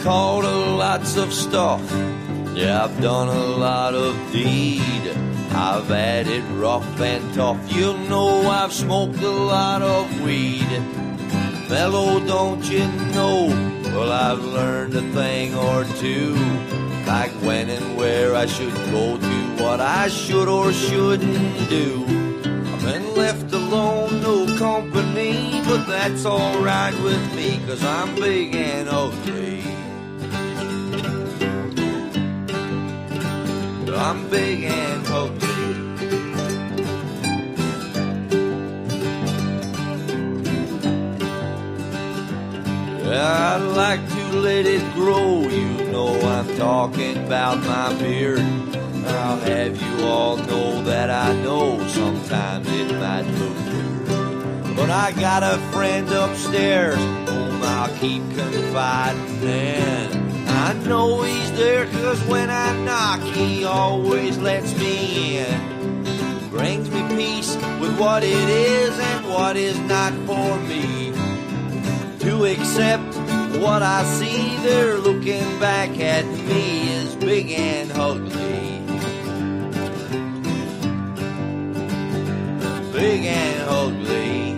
called lots of stuff. Yeah, I've done a lot of deed. I've had it rough and tough. You know I've smoked a lot of weed. Mellow, don't you know? Well, I've learned a thing or two, like when and where I should go to, what I should or shouldn't do. I've been left alone, no company, but that's alright with me, 'cause I'm big and ugly. I'm big and ugly. I'd like to let it grow, you know I'm talking about my beard. I'll have you all know that I know sometimes it might look weird, but I got a friend upstairs whom I'll keep confiding in. I know he's there 'cause when I knock he always lets me in. Brings me peace with what it is and what is not for me. To accept what I see, they're looking back at me as big and ugly. Big and ugly.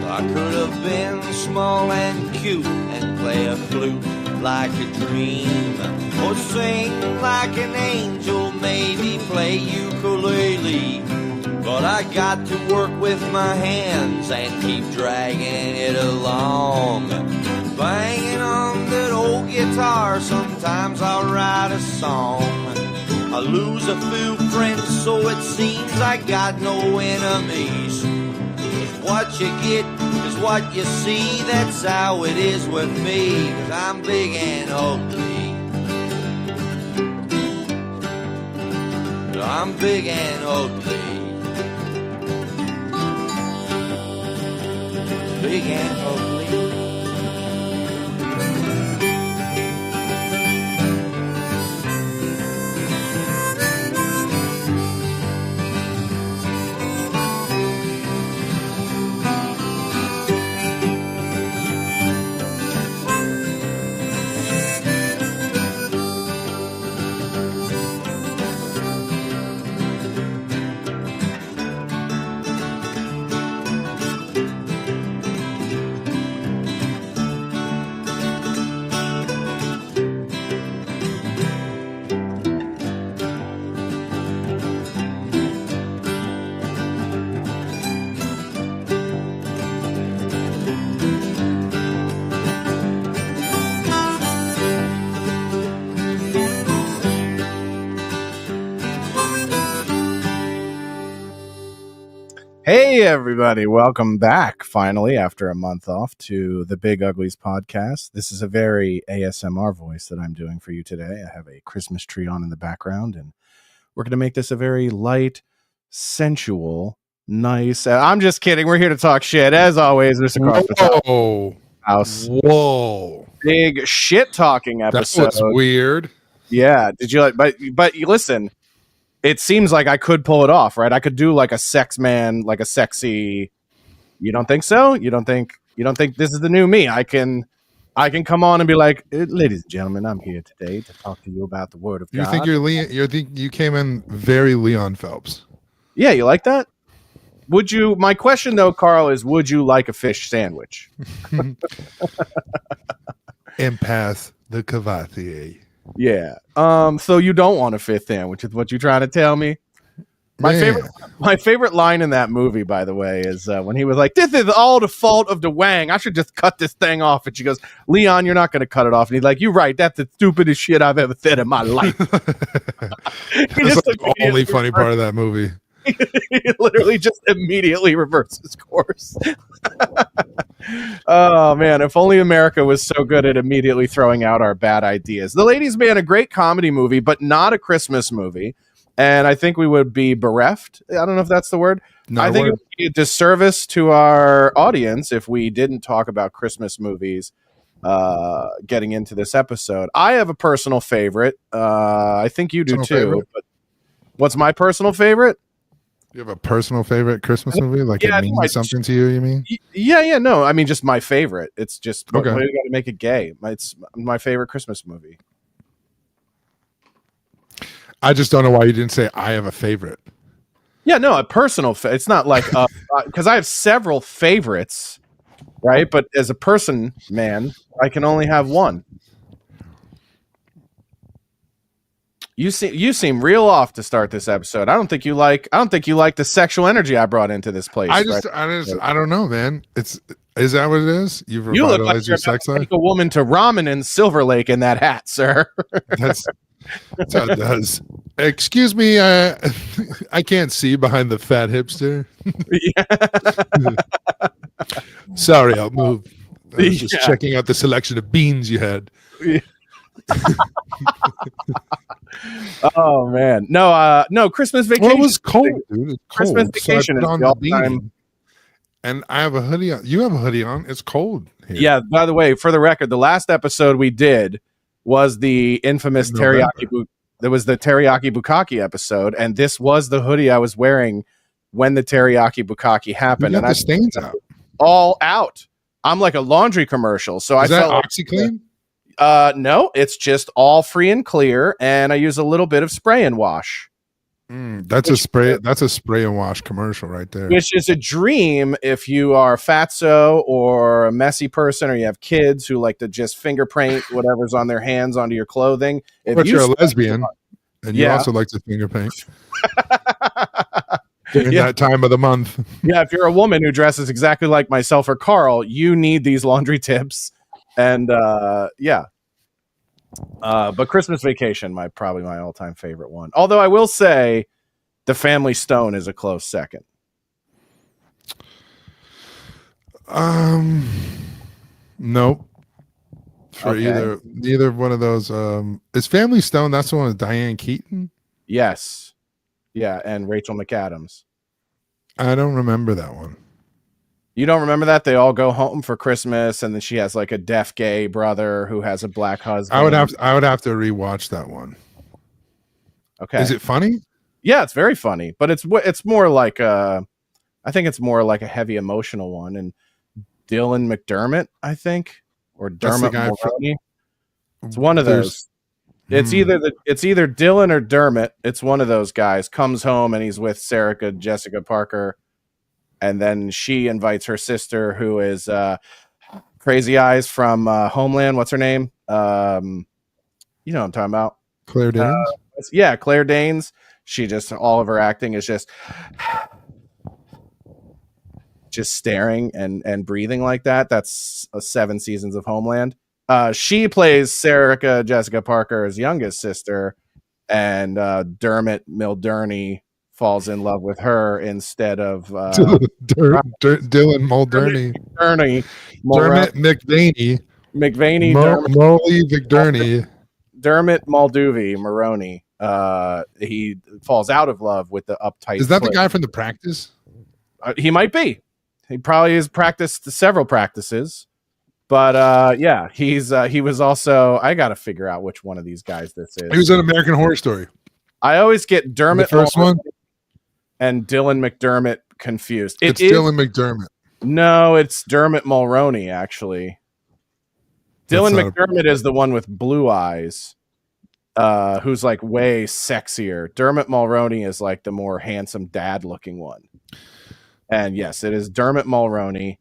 I could have been small and cute and play a flute like a dream, or sing like an angel, maybe play ukulele. But I got to work with my hands and keep dragging it along, banging on that old guitar. Sometimes I'll write a song. I lose a few friends, so it seems I got no enemies. 'Cause what you get is what you see, that's how it is with me, 'cause I'm big and ugly. I'm big and ugly. Big and ugly. Hey everybody, welcome back finally after a month off to the Big Uglies podcast. This is a very ASMR voice that I'm doing for you today. I have a Christmas tree on in the background, and we're going to make this a very light, sensual, nice. I'm just kidding. We're here to talk shit as always. Mr. Whoa. House. Whoa. Big shit talking episode. That was weird. Yeah. Did you like? But you listen. It seems like I could pull it off, right? I could do like a sex man, like a sexy. You don't think so? You don't think this is the new me? I can come on and be like, ladies and gentlemen, I'm here today to talk to you about the Word of God. You think you came in very Leon Phelps? Yeah, you like that? Would you? My question though, Carl, is: would you like a fish sandwich? Empath the Cavatier. Yeah. So you don't want a fifth sandwich, is what you're trying to tell me? My favorite line in that movie, by the way, is when he was like, "This is all the fault of the Wang. I should just cut this thing off." And she goes, "Leon, you're not going to cut it off." And he's like, "You're right. That's the stupidest shit I've ever said in my life." That's the only funny part of that movie. He literally just immediately reverses course. Oh man, if only America was so good at immediately throwing out our bad ideas. The Ladies' Man, a great comedy movie, but not a Christmas movie. And I think we would be bereft. I don't know if that's the word. I think it would be a disservice to our audience if we didn't talk about Christmas movies getting into this episode. I have a personal favorite. I think you do too. But what's my personal favorite? You have a personal favorite Christmas movie? Like Yeah, it means something to you, you mean? Yeah, no. I mean, just my favorite. It's just Okay. why you got to make it gay. It's my favorite Christmas movie. I just don't know why you didn't say I have a favorite. Yeah, no, a personal. It's not like because I have several favorites, right? But as a person, man, I can only have one. You seem real off to start this episode. I don't think you like the sexual energy I brought into this place. I don't know, man. Is that what it is? You've You look like revitalized you're your sex about to life? take a woman to ramen in Silver Lake in that hat, sir. That's how it does. Excuse me, I can't see behind the fat hipster. Sorry, I'll move. I was just checking out the selection of beans you had. Oh man, no Christmas Vacation. Well, it was cold, dude. It's cold. Christmas Vacation so is the all-time. And I have a hoodie on. You have a hoodie on. It's cold here. Yeah. By the way, for the record, the last episode we did was the infamous teriyaki. There was the teriyaki bukkake episode, and this was the hoodie I was wearing when the teriyaki bukkake happened. And the stains out. All out. I'm like a laundry commercial. So is I that felt OxyClean? No, it's just all free and clear, and I use a little bit of spray and wash. That's a spray. That's a spray and wash commercial right there. Which is a dream if you are fatso or a messy person, or you have kids who like to just fingerprint whatever's on their hands onto your clothing. But you're a lesbian, and you also like to finger paint during that time of the month. Yeah, if you're a woman who dresses exactly like myself or Carl, you need these laundry tips. And but Christmas Vacation, probably my all-time favorite one. Although I will say, The Family Stone is a close second. Nope. For either one of those. Is Family Stone? That's the one with Diane Keaton. Yes, yeah, and Rachel McAdams. I don't remember that one. You don't remember that? They all go home for Christmas, and then she has like a deaf gay brother who has a black husband. I would have to rewatch that one. Okay. Is it funny? Yeah, it's very funny, but it's more like I think it's more like a heavy emotional one. And Dylan McDermott, I think, or Dermot Mulroney. It's one of those. It's either Dylan or Dermot. It's one of those guys. Comes home and he's with Jessica Parker. And then she invites her sister, who is Crazy Eyes from Homeland. What's her name? You know what I'm talking about. Claire Danes? Yeah, Claire Danes. She just, all of her acting is just staring and breathing like that. That's 7 seasons of Homeland. She plays Jessica Parker's youngest sister, and Dermot Mulroney falls in love with her instead of Dylan Mulroney. Dermot McVaney. Molly McDurney. Dermot Mulroney. He falls out of love with the uptight. Is that the guy from The Practice? He might be. He probably has practiced several practices. But yeah, he was also. I got to figure out which one of these guys this is. He was in American Horror Story. I always get Dermot the first one and Dylan McDermott confused. It's Dylan McDermott. No, it's Dermot Mulroney, actually. Dylan McDermott is the one with blue eyes, who's like way sexier. Dermot Mulroney is like the more handsome dad-looking one. And yes, it is Dermot Mulroney.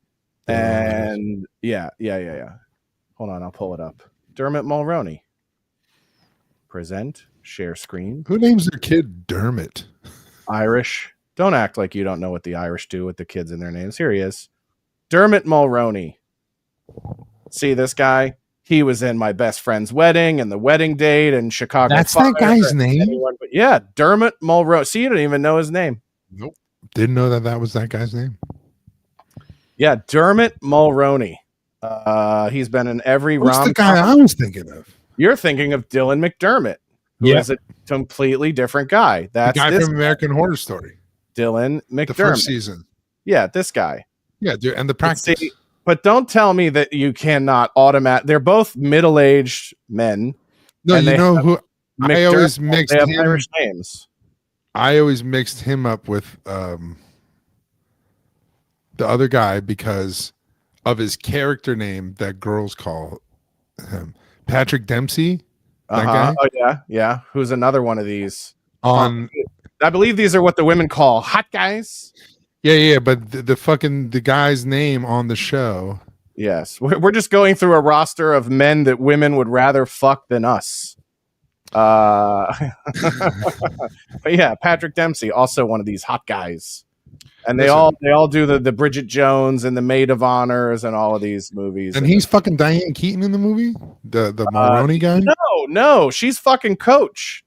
And yeah. Hold on, I'll pull it up. Dermot Mulroney. Present, share screen. Who names their kid Dermot? Irish. Don't act like you don't know what the Irish do with the kids in their names. Here he is. Dermot Mulroney. See this guy? He was in My Best Friend's Wedding and The Wedding Date and Chicago. That's that guy's name? Yeah, Dermot Mulroney. See, you don't even know his name. Nope. Didn't know that was that guy's name. Yeah, Dermot Mulroney. He's been in every rom-com. What's the guy I was thinking of? You're thinking of Dylan McDermott, who is a completely different guy. That's the guy from American Horror Story. Dylan McDermott. The first season. Yeah, this guy. Yeah, dude, and The Practice. But don't tell me that you cannot they're both middle-aged men. No, you know who I always mixed they have him. Irish names. I always mixed him up with the other guy because of his character name that girls call him. Patrick Dempsey. That guy? Oh yeah, yeah. Who's another one of these? On I believe these are what the women call hot guys. yeah, but the guy's name on the show. Yes, we're just going through a roster of men that women would rather fuck than us. But yeah, Patrick Dempsey, also one of these hot guys. And they all do the Bridget Jones and the Maid of Honors and all of these movies. And he's fucking Diane Keaton in the movie? The Mulroney guy? No, she's fucking Coach.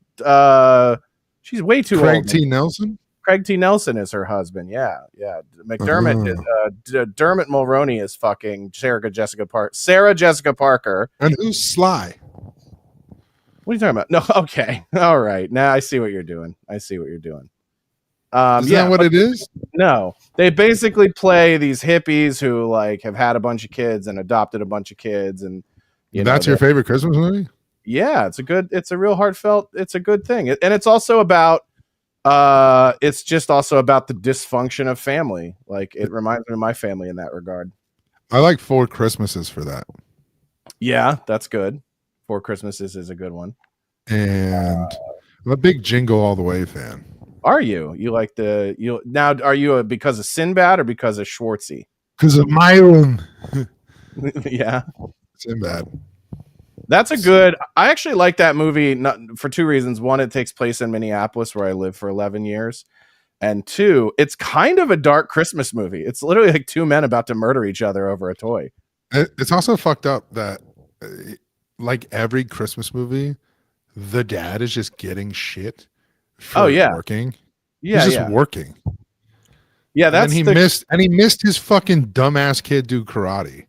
She's way too Craig old. T. Nelson? Craig T. Nelson is her husband. Yeah. McDermott Dermot Mulroney is fucking Sarah Jessica Parker. And who's Sly? What are you talking about? No, okay. All right. Now I see what you're doing. Is that what it is? No, they basically play these hippies who like have had a bunch of kids and adopted a bunch of kids, and that's your favorite Christmas movie? Yeah, it's a real heartfelt. It's a good thing, and it's also about. It's just also about the dysfunction of family. Like it reminds me of my family in that regard. I like Four Christmases for that. Yeah, that's good. Four Christmases is a good one. And I'm a big Jingle All the Way fan. Are you? You like now? Are you because of Sinbad or because of Schwartzy? Because of Myron. Yeah, Sinbad. That's a good. I actually like that movie for two reasons. One, it takes place in Minneapolis, where I lived for 11 years, and two, it's kind of a dark Christmas movie. It's literally like two men about to murder each other over a toy. It's also fucked up that, like every Christmas movie, the dad is just getting shit. Working. Yeah, he's just working. Yeah, that's he missed his fucking dumbass kid do karate,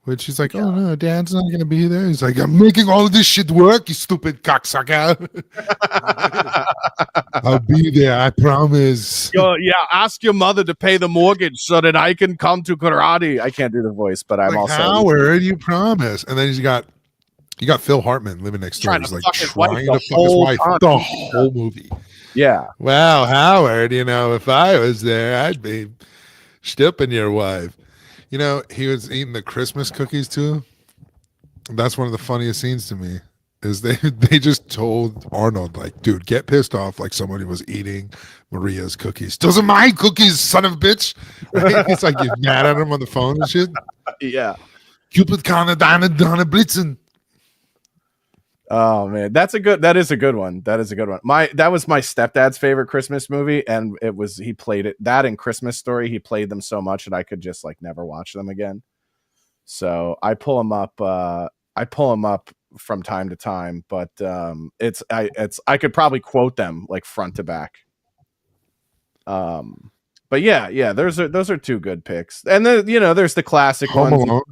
which he's like, oh no, dad's not gonna be there. He's like, I'm making all of this shit work, you stupid cocksucker. I'll be there, I promise. Ask your mother to pay the mortgage so that I can come to karate. I can't do the voice, but I'm also Howard, you promise. And then you got Phil Hartman living next door. He's like trying to fuck his wife the whole movie. Yeah. Wow, Howard, if I was there, I'd be stipping your wife. He was eating the Christmas cookies too. That's one of the funniest scenes to me. Is they just told Arnold, like, dude, get pissed off like somebody was eating Maria's cookies. Those are my cookies, son of a bitch. Right? It's like you're mad at him on the phone and shit. Yeah. Cupid Kana Donna Blitzen. Oh man, that is a good one. That was my stepdad's favorite Christmas movie, and he played it. That and Christmas Story, he played them so much that I could just like never watch them again. So I pull them up from time to time, but I could probably quote them like front to back. But yeah, those are two good picks. And then there's the classic Home ones. Alone.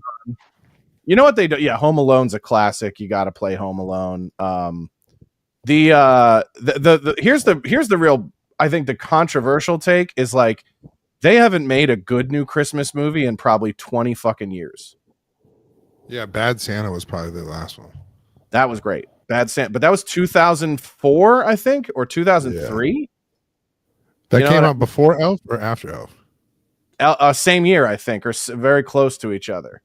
You know what they do? Yeah, Home Alone's a classic. You got to play Home Alone. Here's the real, I think the controversial take is like they haven't made a good new Christmas movie in probably 20 fucking years. Yeah, Bad Santa was probably the last one. That was great. Bad Santa, but that was 2004, I think, or 2003. Yeah. That came out before Elf or after Elf? Same year, I think, or very close to each other.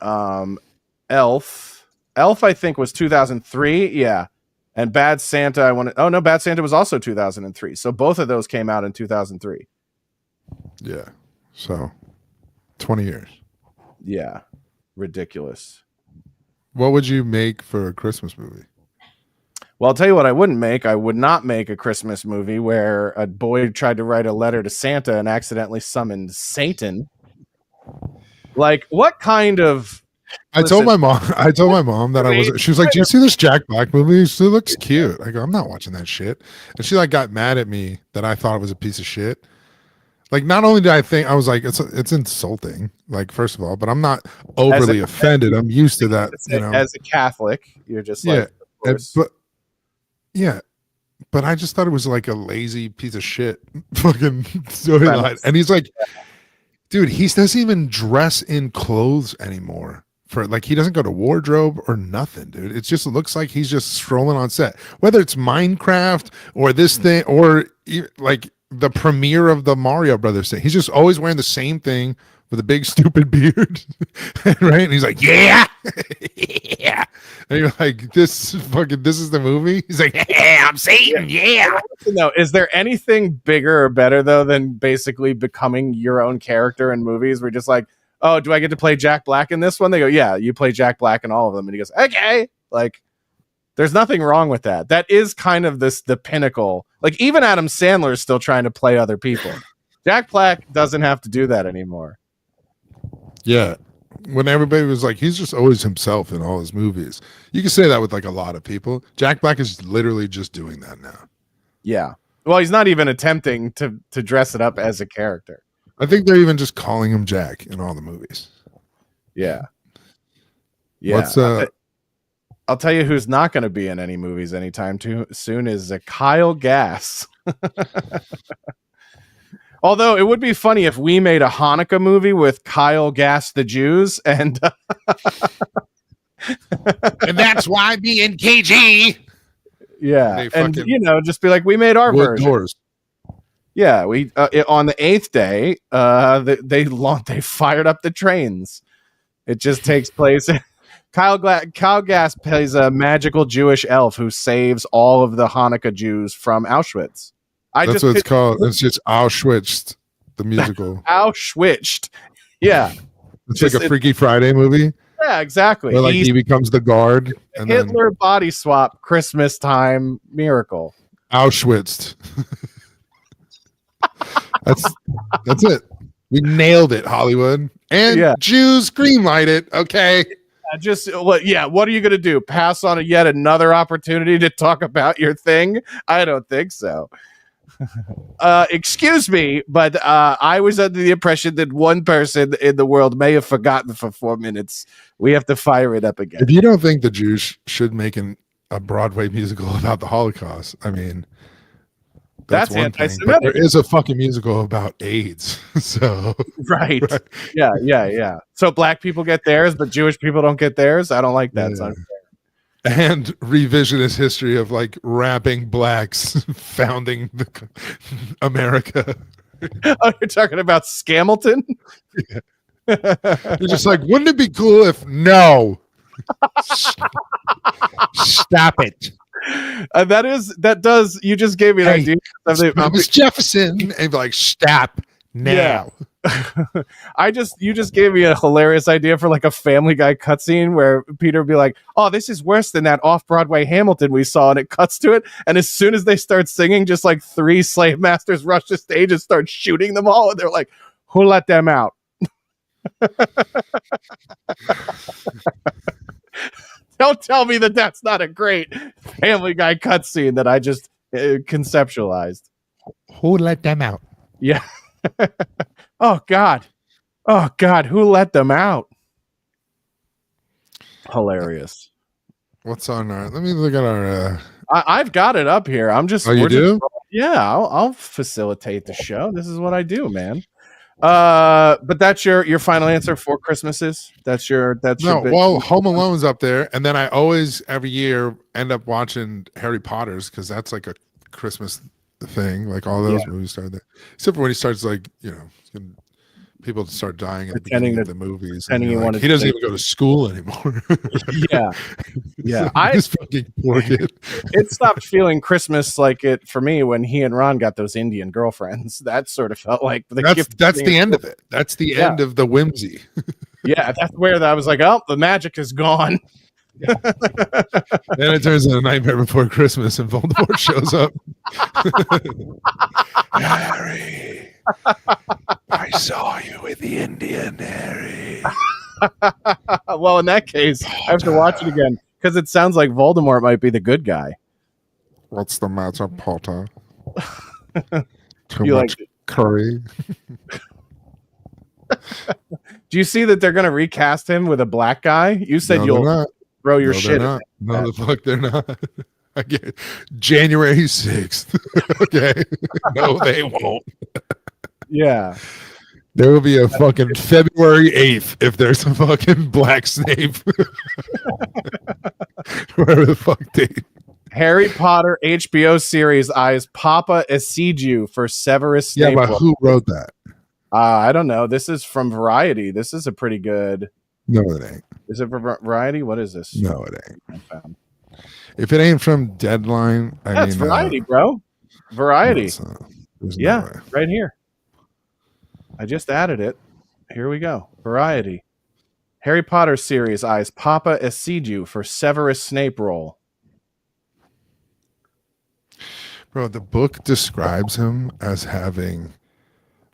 Elf, I think, was 2003. Yeah. And Bad Santa, Bad Santa was also 2003. So both of those came out in 2003. Yeah. So 20 years. Yeah. Ridiculous. What would you make for a Christmas movie? Well, I'll tell you what I wouldn't make. I would not make a Christmas movie where a boy tried to write a letter to Santa and accidentally summoned Satan. Like, what kind of... I told my mom that I was... She was like, do you see this Jack Black movie? It looks cute. I go, I'm not watching that shit. And she like got mad at me that I thought it was a piece of shit. Like, not only did I think, I was like, it's insulting, like, first of all, but I'm not overly offended. I'm used to that. As a Catholic, you're just like... But I just thought it was like a lazy piece of shit fucking storyline. And he's like... Dude, he doesn't even dress in clothes anymore for like he doesn't go to wardrobe or nothing, dude. It just looks like he's just strolling on set, whether it's Minecraft or this thing or like the premiere of the Mario Brothers thing. He's just always wearing the same thing with a big stupid beard, right? And he's like, yeah, yeah. And you're like, this is the movie. He's like, yeah, I'm Satan, yeah. No, is there anything bigger or better though than basically becoming your own character in movies? We're just like, oh, do I get to play Jack Black in this one? They go, yeah, you play Jack Black in all of them. And he goes, okay. Like, there's nothing wrong with that. That is kind of the pinnacle. Like, even Adam Sandler is still trying to play other people. Jack Black doesn't have to do that anymore. Yeah. When everybody was like, he's just always himself in all his movies. You can say that with like a lot of people. Jack Black is literally just doing that now. Yeah. Well, he's not even attempting to dress it up as a character. I think they're even just calling him Jack in all the movies. Yeah. Yeah. I'll tell you who's not going to be in any movies anytime too soon is Kyle Gass. Although it would be funny if we made a Hanukkah movie with Kyle Gass the Jews and and that's why BNKG. Yeah. And just be like, we made our version. Doors. Yeah, we on the 8th day, they fired up the trains. It just takes place. Kyle Gass plays a magical Jewish elf who saves all of the Hanukkah Jews from Auschwitz. That's what it's called. It's just Auschwitz, the musical. Auschwitz. Yeah. It's like a Freaky Friday movie. Yeah, exactly. Where, like, he becomes the guard. And Hitler body swap Christmas time miracle. Auschwitz. That's it. We nailed it, Hollywood. And Jews greenlight it. Okay. What are you going to do? Pass on yet another opportunity to talk about your thing? I don't think so. Excuse me, but I was under the impression that one person in the world may have forgotten for 4 minutes. We have to fire it up again. If you don't think the Jews should make a Broadway musical about the Holocaust, I mean, that's anti-Semitic. There is a fucking musical about AIDS. So right. Yeah. So black people get theirs, but Jewish people don't get theirs. I don't like that. It's unfair. And revisionist history of like rapping blacks founding America. Oh, you're talking about Scamilton? Yeah. You're just like, wouldn't it be cool if no? Stop it. You just gave me an idea. Thomas Jefferson and be like, stop now. Yeah. You just gave me a hilarious idea for like a Family Guy cutscene where Peter would be like, oh, this is worse than that off-Broadway Hamilton we saw, and it cuts to it, and as soon as they start singing, just like 3 slave masters rush the stage and start shooting them all, and they're like, who let them out? Don't tell me that that's not a great Family Guy cutscene that I just conceptualized. Who let them out? Yeah. Oh God, who let them out? Hilarious. What's on our? Let me look at our. I've got it up here. I'm just. Oh, you do? I'll facilitate the show. This is what I do, man. But that's your final answer for Christmases. Well, Home Alone's up there, and then I always every year end up watching Harry Potter's because that's like a Christmas thing. Like all those movies start there, except for when he starts like people start dying at the beginning of the movies. Like, he doesn't even go to school anymore. Yeah. This fucking poor kid. It stopped feeling Christmas like it for me when he and Ron got those Indian girlfriends. That sort of felt like that's the end of it. That's the end of the whimsy. Yeah, that's where I was like, oh, the magic is gone. Yeah. Then it turns into Nightmare Before Christmas, and Voldemort shows up. Harry, I saw you with the Indian, Harry. Well, in that case, I have to watch it again because it sounds like Voldemort might be the good guy. What's the matter, Potter? Too much curry. Do you see that they're going to recast him with a black guy? You said you'll throw your shit. No, the fuck they're not. I get January 6th. Okay. No, they won't. Yeah. There will be a fucking February 8th if there's a fucking black Snape. Whatever the fuck date. Harry Potter HBO series eyes Papa Esidu for Severus Yeah, Snape. but who wrote that? I don't know. This is from Variety. This is a pretty good. No, it ain't. Is it from Variety? What is this? No, it ain't. If it ain't from Deadline, That's Variety, bro. Variety. No, there's no Yeah, way. right here. I just added it. Here we go. Variety. Harry Potter series eyes Papa Esidu for Severus Snape role. Bro, the book describes him as having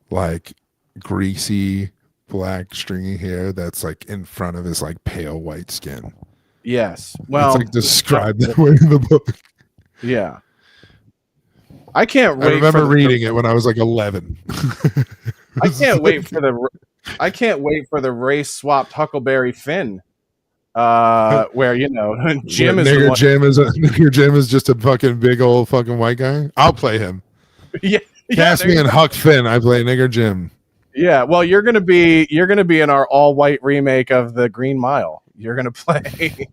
like greasy black stringy hair that's like in front of his like pale white skin. Yes. Well, it's like described that way in the book. Yeah. I can't wait. I remember reading it when I was like 11. I can't wait for the race swapped Huckleberry Finn. Where Jim is Nigger Jim is just a fucking big old fucking white guy. I'll play him. Yeah. Cast me in Huck Finn. I play Nigger Jim. Yeah, well, you're gonna be in our all white remake of the Green Mile. You're gonna play.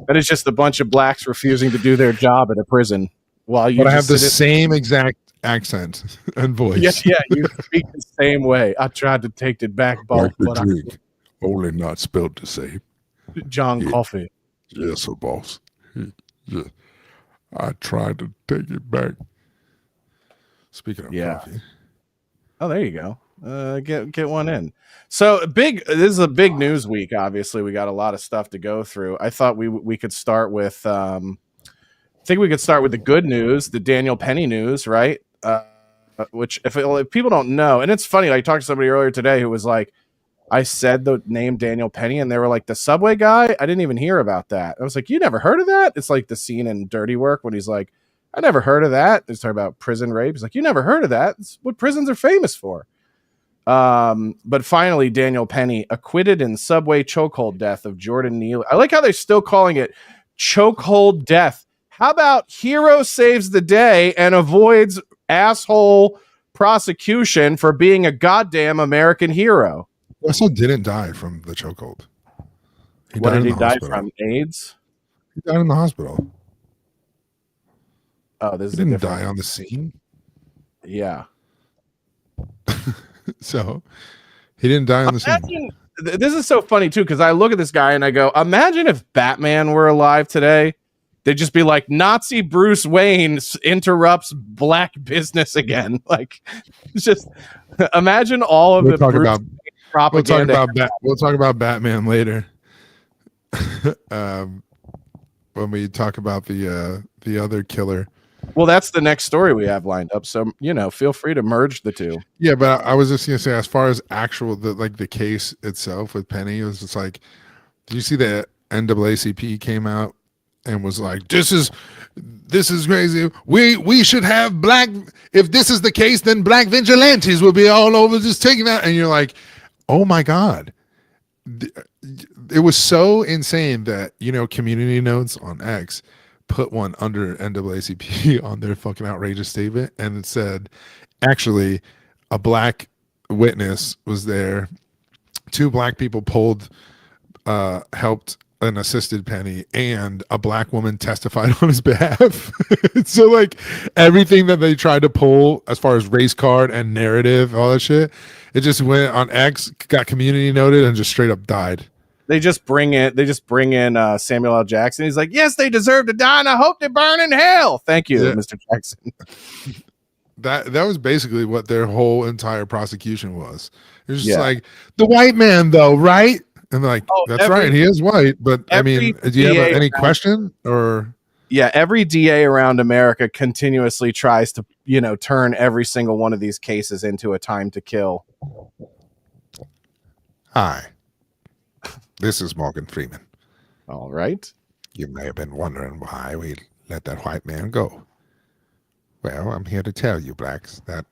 That is just a bunch of blacks refusing to do their job at a prison. While you, but I have the same exact accent and voice. Yeah, you speak the same way. I tried to take it back, boss, but only not spelled the same. John Coffey. Yes, sir, boss. Yeah. I tried to take it back. Speaking of coffee. Oh, there you go. Get one in. So this is a big news week. Obviously, we got a lot of stuff to go through. I thought we could start with. I think we could start with the good news, the Daniel Penny news, right? Which, if people don't know, and it's funny. I talked to somebody earlier today who was like, I said the name Daniel Penny, and they were like, the Subway guy. I didn't even hear about that. I was like, you never heard of that? It's like the scene in Dirty Work when he's like, I never heard of that. He's talking about prison rape. He's like, you never heard of that? It's what prisons are famous for. But finally, Daniel Penny acquitted in Subway chokehold death of Jordan Neely. I like how they're still calling it chokehold death. How about hero saves the day and avoids asshole prosecution for being a goddamn American hero? Also didn't die from the chokehold. What did he die from? AIDS? He died in the hospital. Oh, this he didn't die on the scene. Yeah. So he didn't die on the scene. This is so funny too, because I look at this guy and I go, imagine if Batman were alive today. They'd just be like, Nazi Bruce Wayne interrupts black business again. Like, it's just imagine all of propaganda. We'll talk about Batman later. When we talk about the other killer. Well, that's the next story we have lined up. So, feel free to merge the two. Yeah, but I was just gonna say, as far as the case itself with Penny, it was just like, did you see that NAACP came out and was like, this is crazy. We should have black. If this is the case, then black vigilantes will be all over just taking that. And you're like, oh my God. It was so insane that, Community Notes on X put one under NAACP on their fucking outrageous statement. And it said, actually, a black witness was there. 2 black people helped and assisted Penny, and a black woman testified on his behalf. So like everything that they tried to pull as far as race card and narrative, all that shit, it just went on X, got community noted, and just straight up died. They just bring in Samuel L. Jackson. He's like, yes, they deserve to die, and I hope they burn in hell. Thank you, Mr. Jackson. That was basically what their whole entire prosecution was. It was just like, the white man though, right? And they're like, that's right, he is white. But I mean, do you have any question or? Yeah, every DA around America continuously tries to, turn every single one of these cases into a time to kill. Hi, this is Morgan Freeman. All right. You may have been wondering why we let that white man go. Well, I'm here to tell you, blacks, that,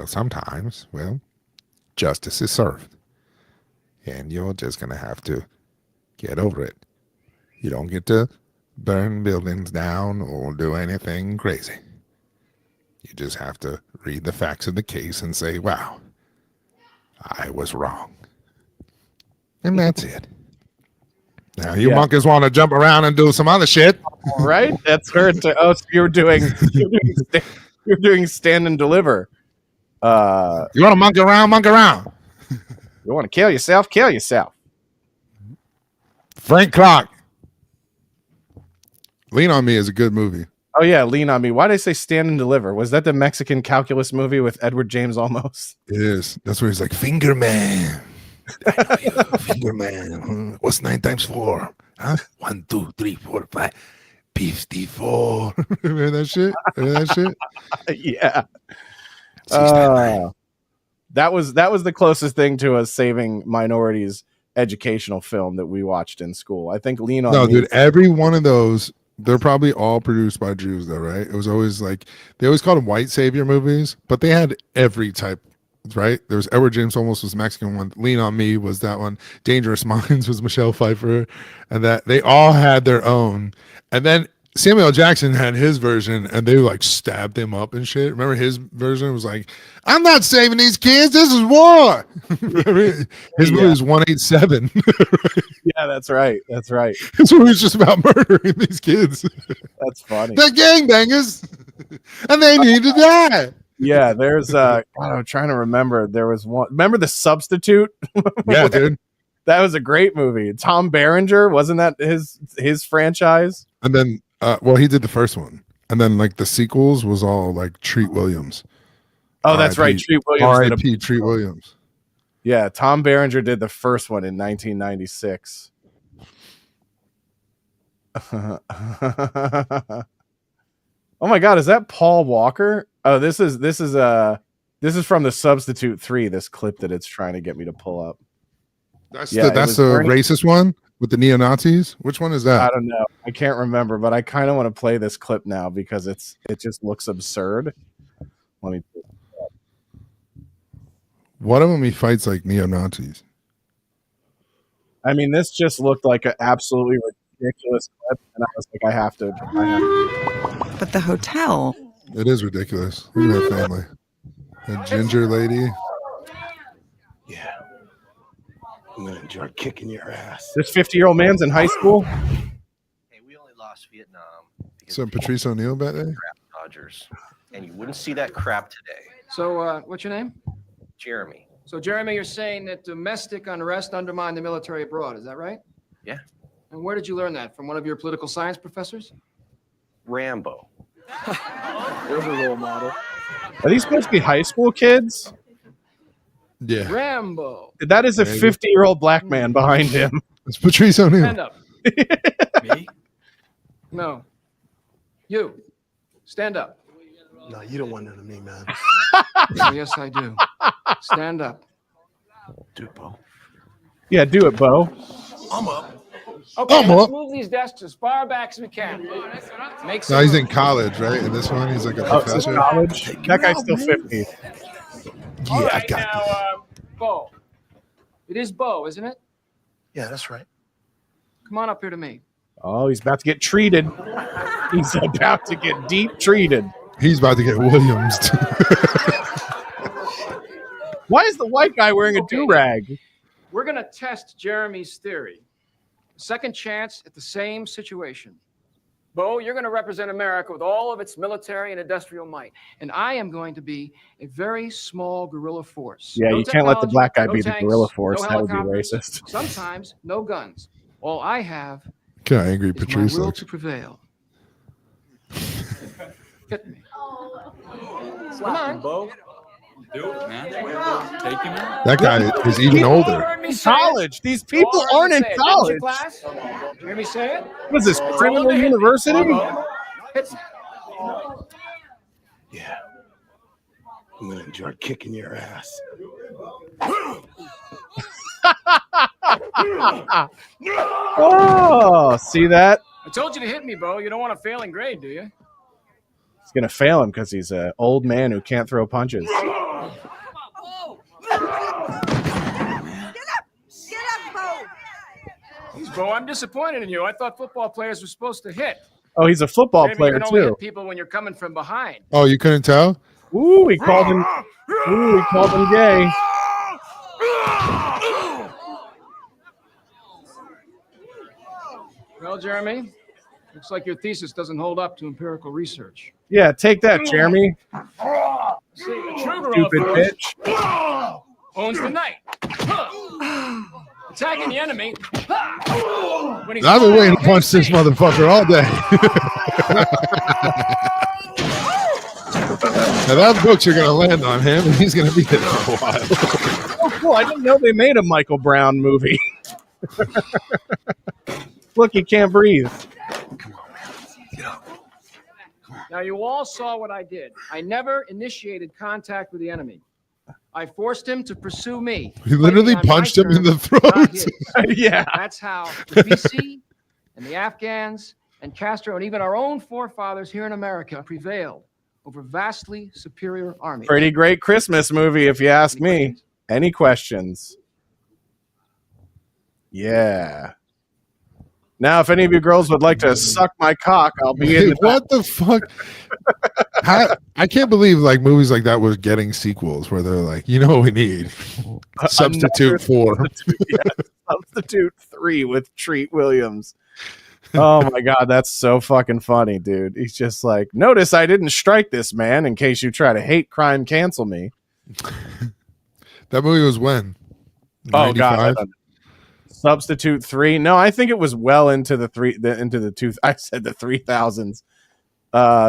sometimes, justice is served. And you're just going to have to get over it. You don't get to burn buildings down or do anything crazy. You just have to read the facts of the case and say, wow, I was wrong. And that's it. Now you monkeys want to jump around and do some other shit. Right? That's her. So you're doing stand and deliver. You want to monkey around, monkey around. You want to kill yourself? Kill yourself. Frank Clark. Lean on Me is a good movie. Oh yeah, Lean on Me. Why did I say Stand and Deliver? Was that the Mexican calculus movie with Edward James Olmos? It is. That's where he's like, Finger Man. Finger Man. What's 9 times 4? Huh? 1, 2, 3, 4, 5. 54. Remember that shit? Yeah. That was the closest thing to a Saving Minorities educational film that we watched in school. I think Lean on Me. No, dude, every one of those, they're probably all produced by Jews, though, right? It was always like, they always called them white savior movies, but they had every type, right? There was Edward James Olmos was the Mexican one. Lean on Me was that one. Dangerous Minds was Michelle Pfeiffer. And that they all had their own. And then Samuel L. Jackson had his version, and they like stabbed him up and shit. Remember his version was like, I'm not saving these kids. This is war. His movie was 187. Yeah, that's right. That's right. His movie was just about murdering these kids. That's funny. They're gangbangers, and they need to die. Yeah, there's God, I'm trying to remember. There was one. Remember The Substitute? Yeah, dude. That was a great movie. Tom Berenger, wasn't that his franchise? And then, well, he did the first one, and then like the sequels was all like Treat Williams. Oh, that's right. Treat Williams. R.I.P. Treat Williams. Yeah, Tom Berenger did the first one in 1996. Oh my God, is that Paul Walker? Oh, this is from The Substitute 3. This clip that it's trying to get me to pull up. That's the racist one with the neo-Nazis. Which one is that? I don't know. I can't remember, but I kind of want to play this clip now because it just looks absurd. Let me. One of them he fights like neo-Nazis. I mean, this just looked like an absolutely ridiculous clip, and I was like, I have to. But the hotel. It is ridiculous. Look at that family. That ginger lady. Yeah. I'm gonna enjoy kicking your ass. This 50-year-old man's in high school. Hey, we only lost Vietnam. So Patrice O'Neal back there? Dodgers, and you wouldn't see that crap today. So, what's your name? Jeremy. So, Jeremy, you're saying that domestic unrest undermined the military abroad, is that right? Yeah. And where did you learn that? From one of your political science professors? Rambo. There's a role model. Are these supposed to be high school kids? Yeah. Rambo. That is a 50-year-old black man behind him. It's Patrice Stand O'Neal. up. Me? No. You. Stand up. No, you don't want none of me, man. Oh, yes, I do. Stand up. Dude, Bo. Yeah, do it, Bo. I'm up. Okay, I'm let's up. move these desks as far back as we can. Make No, he's some in college, right? In this one, he's like a Oh, is this professor. college? That guy's still 50. All Yeah, I right, got now, this. Bo. It is Bo, isn't it? Yeah, that's right. Come on up here to me. Oh, he's about to get treated. He's about to get deep treated. He's about to get Williams. Why is the white guy wearing a Okay. do-rag? We're going to test Jeremy's theory. Second chance at the same situation. Bo, you're going to represent America with all of its military and industrial might. And I am going to be a very small guerrilla force. Yeah, No you can't let the technology, black guy no be the tanks, guerrilla force. no That would be helicopters, racist. Sometimes no guns. All I have Look how angry is Patrice my will looks. to prevail. Hit me. Come on. Bo. Do it, man. Take him out. That guy is even older. Heard me say it. College. These people All heard aren't me in say it. Didn't you, college. class? You hear me say it? What is this, criminal university? Hit me. Yeah. I'm gonna enjoy kicking your ass. Oh, see that? I told you to hit me, Bo. You don't want a failing grade, do you? He's going to fail him because he's an old man who can't throw punches. Get up, Bo. Jeez, Bo, I'm disappointed in you. I thought football players were supposed to hit. Oh, he's a football Maybe player, you can only too. hit people when you're coming from behind. Oh, you couldn't tell? Ooh, he called him gay. Well, Jeremy, looks like your thesis doesn't hold up to empirical research. Yeah, take that, Jeremy. See, a true Stupid guerrilla force bitch. owns the night. Attacking the enemy. When he's I've been waiting to flying, punch this can't see. motherfucker all day. Now that book you're gonna land on him, and he's gonna be there for a while. Oh, cool. I didn't know they made a Michael Brown movie. Look, he can't breathe. Now, you all saw what I did. I never initiated contact with the enemy. I forced him to pursue me. He literally fighting on my punched him in the terms, not throat. his. Yeah. That's how the BC and the Afghans and Castro and even our own forefathers here in America prevailed over vastly superior armies. Pretty great Christmas movie, if you ask Any me. questions? Any questions? Yeah. Now, if any of you girls would like to suck my cock, I'll be in Wait, what the fuck? I can't believe like movies like that were getting sequels where they're like, you know what we need? Substitute 4. Substitute 3 with Treat Williams. Oh my God, that's so fucking funny, dude. He's just like, notice I didn't strike this man in case you try to hate crime cancel me. That movie was when? Oh God, 95? Substitute 3. No, I think it was well into the I said the 3000s.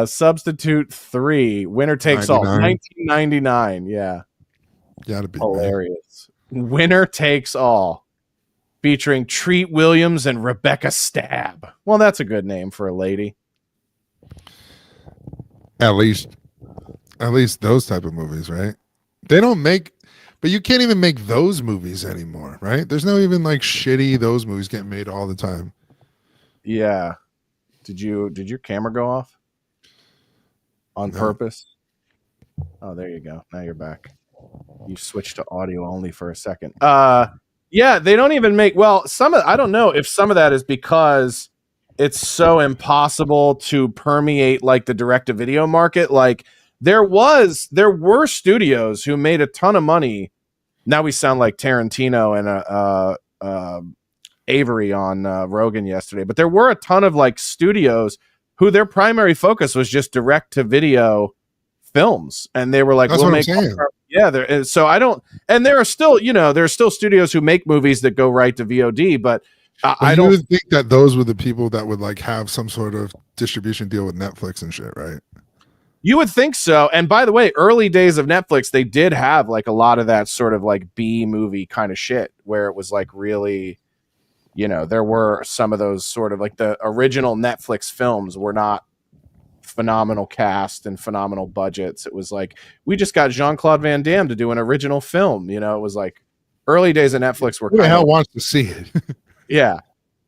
Substitute 3. Winner takes all. 1999. Yeah. Gotta be. Hilarious. Winner takes all. Featuring Treat Williams and Rebecca Stab. Well, that's a good name for a lady. At least those type of movies, right? They don't make, but you can't even make those movies anymore, right? There's no even like shitty those movies getting made all the time. Yeah. Did your camera go off? On No. purpose? Oh, there you go. Now you're back. You switched to audio only for a second. Yeah, they don't even make, well, I don't know if some of that is because it's so impossible to permeate like the direct to video market. Like there were studios who made a ton of money. Now we sound like Tarantino and Avery on Rogan yesterday, but there were a ton of like studios who their primary focus was just direct to video films, and they were like, That's we'll what I'm make saying. yeah, there is. So I don't, and there are still, there are still studios who make movies that go right to VOD, but I You don't would think that those were the people that would like have some sort of distribution deal with Netflix and shit, right? You would think so. And by the way, early days of Netflix, they did have like a lot of that sort of like B movie kind of shit where it was like really, there were some of those sort of like the original Netflix films were not phenomenal cast and phenomenal budgets. It was like, we just got Jean-Claude Van Damme to do an original film. It was like early days of Netflix were Who the kind hell of, wants to see it? yeah.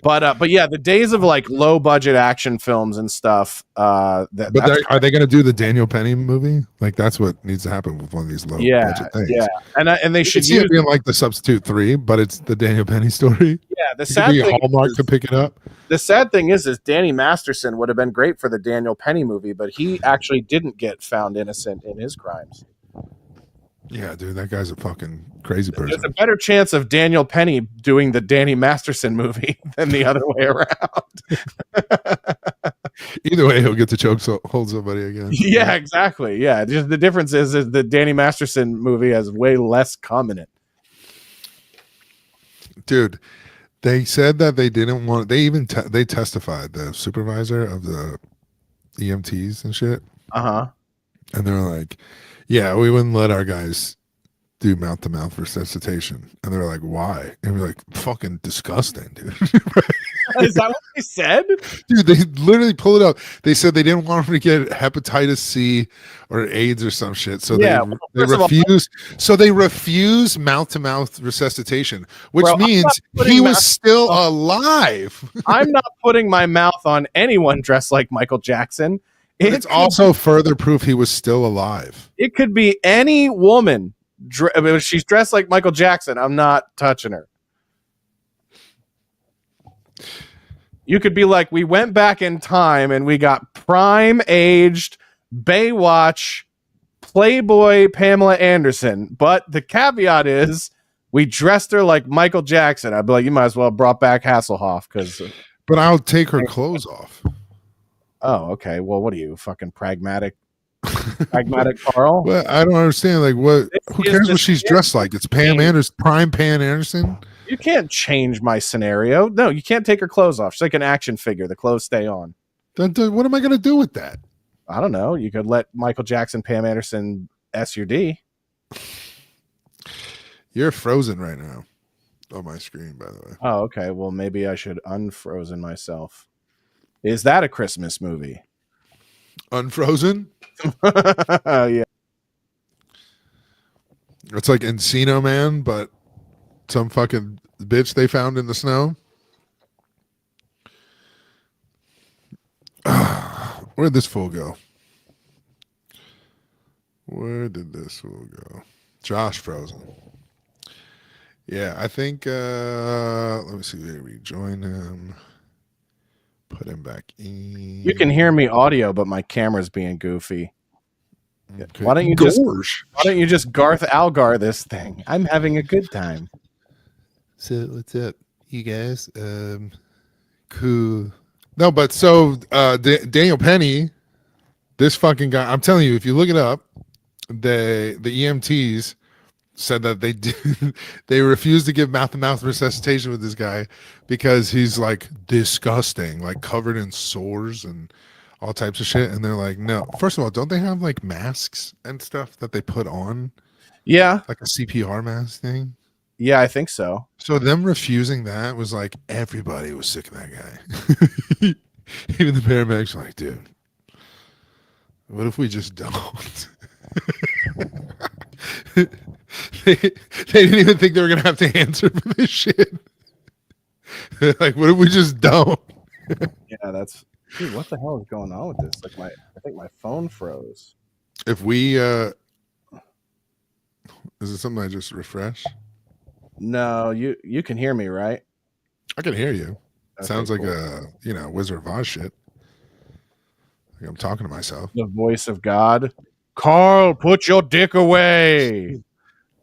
But yeah, the days of like low budget action films and stuff. Are they going to do the Daniel Penny movie? Like that's what needs to happen with one of these low budget things. yeah, and they You should should see use it being like the Substitute 3, but it's the Daniel Penny story. yeah. The It sad could be a thing Hallmark is, to pick it up. the sad thing is Danny Masterson would have been great for the Daniel Penny movie, but he actually didn't get found innocent in his crimes. Yeah, dude, that guy's a fucking crazy person. There's a better chance of Daniel Penny doing the Danny Masterson movie than the other way around. Either way, he'll get to hold somebody again. Yeah, exactly. Yeah, just the difference is the Danny Masterson movie has way less cum in it. Dude, they said that they didn't want. They even they testified, the supervisor of the EMTs and shit, Uh-huh. and they're like, "Yeah, we wouldn't let our guys do mouth-to-mouth resuscitation," and they're like, "Why?" And we're like, "Fucking disgusting, dude." Is that what they said? Dude, they literally pull it up. They said they didn't want him to get hepatitis C or AIDS or some shit. So Yeah, they first of all- refused. So they refused mouth-to-mouth resuscitation, which Bro, I'm means not putting he was mouth- still alive. I'm not putting my mouth on anyone dressed like Michael Jackson. It's also further proof he was still alive. It could be any woman. If she's dressed like Michael Jackson, I'm not touching her. You could be like, we went back in time and we got prime aged Baywatch Playboy Pamela Anderson. But the caveat is we dressed her like Michael Jackson. I'd be like, you might as well have brought back Hasselhoff because But I'll take her clothes off. Oh, okay. Well, what are you, fucking pragmatic Carl? Well, I don't understand. Like, what? Who cares what she's dressed like? It's Pam Anderson, prime Pam Anderson. You can't change my scenario. No, you can't take her clothes off. She's like an action figure. The clothes stay on. Then what am I going to do with that? I don't know. You could let Michael Jackson, Pam Anderson S your D. You're frozen right now on my screen, by the way. Oh, okay. Well, maybe I should unfrozen myself. Is that a Christmas movie? Unfrozen? Yeah. It's like Encino Man, but some fucking bitch they found in the snow. Where'd this fool go? Where did this fool go? Josh Frozen. Yeah, I think let me see, they rejoin him. Put him back in. You can hear me audio, but my camera's being goofy. Okay. Why don't you just Garth Algar this thing? I'm having a good time. So what's up, you guys? Cool. No, but so Daniel Penny, this fucking guy. I'm telling you, if you look it up, the EMTs said that they refused to give mouth-to-mouth resuscitation with this guy because he's like disgusting, like covered in sores and all types of shit. And they're like, no. First of all, don't they have like masks and stuff that they put on? Yeah. Like a CPR mask thing? Yeah, I think so. So them refusing that was like everybody was sick of that guy. Even the paramedics were like, dude, what if we just don't? they didn't even think they were gonna have to answer for this shit. Like, what if we just don't? Yeah, that's dude, what the hell is going on with this? Like I think my phone froze. If we is it something I just refresh? No, you can hear me, right? I can hear you. Okay, Sounds like cool. a Wizard of Oz shit. Like I'm talking to myself. The voice of God. Carl, put your dick away.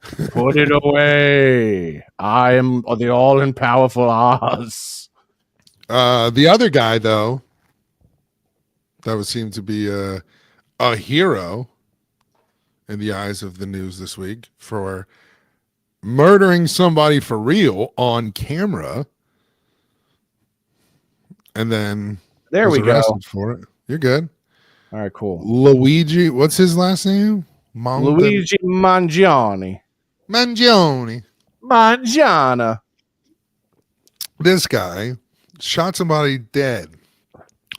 Put it away. I am the all-powerful Oz. The other guy, though, that would seem to be a hero in the eyes of the news this week for murdering somebody for real on camera, and then there we go for it. You're good. All right, cool. Luigi, what's his last name? Luigi Mangione. Mangiana. This guy shot somebody dead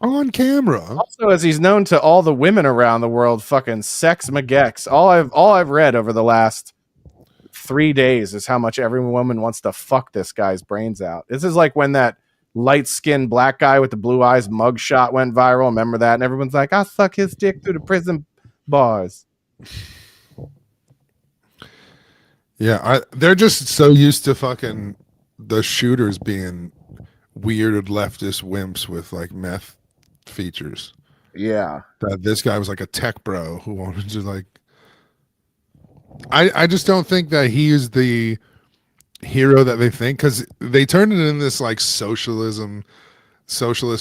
on camera. Also, as he's known to all the women around the world, fucking sex magex. All I've read over the last 3 days is how much every woman wants to fuck this guy's brains out. This is like when that light-skinned black guy with the blue eyes mugshot went viral. Remember that? And everyone's like, I suck his dick through the prison bars. Yeah, they're just so used to fucking the shooters being weird leftist wimps with like meth features. Yeah. That this guy was like a tech bro who wanted to like. I just don't think that he is the hero that they think, because they turned it in this like socialist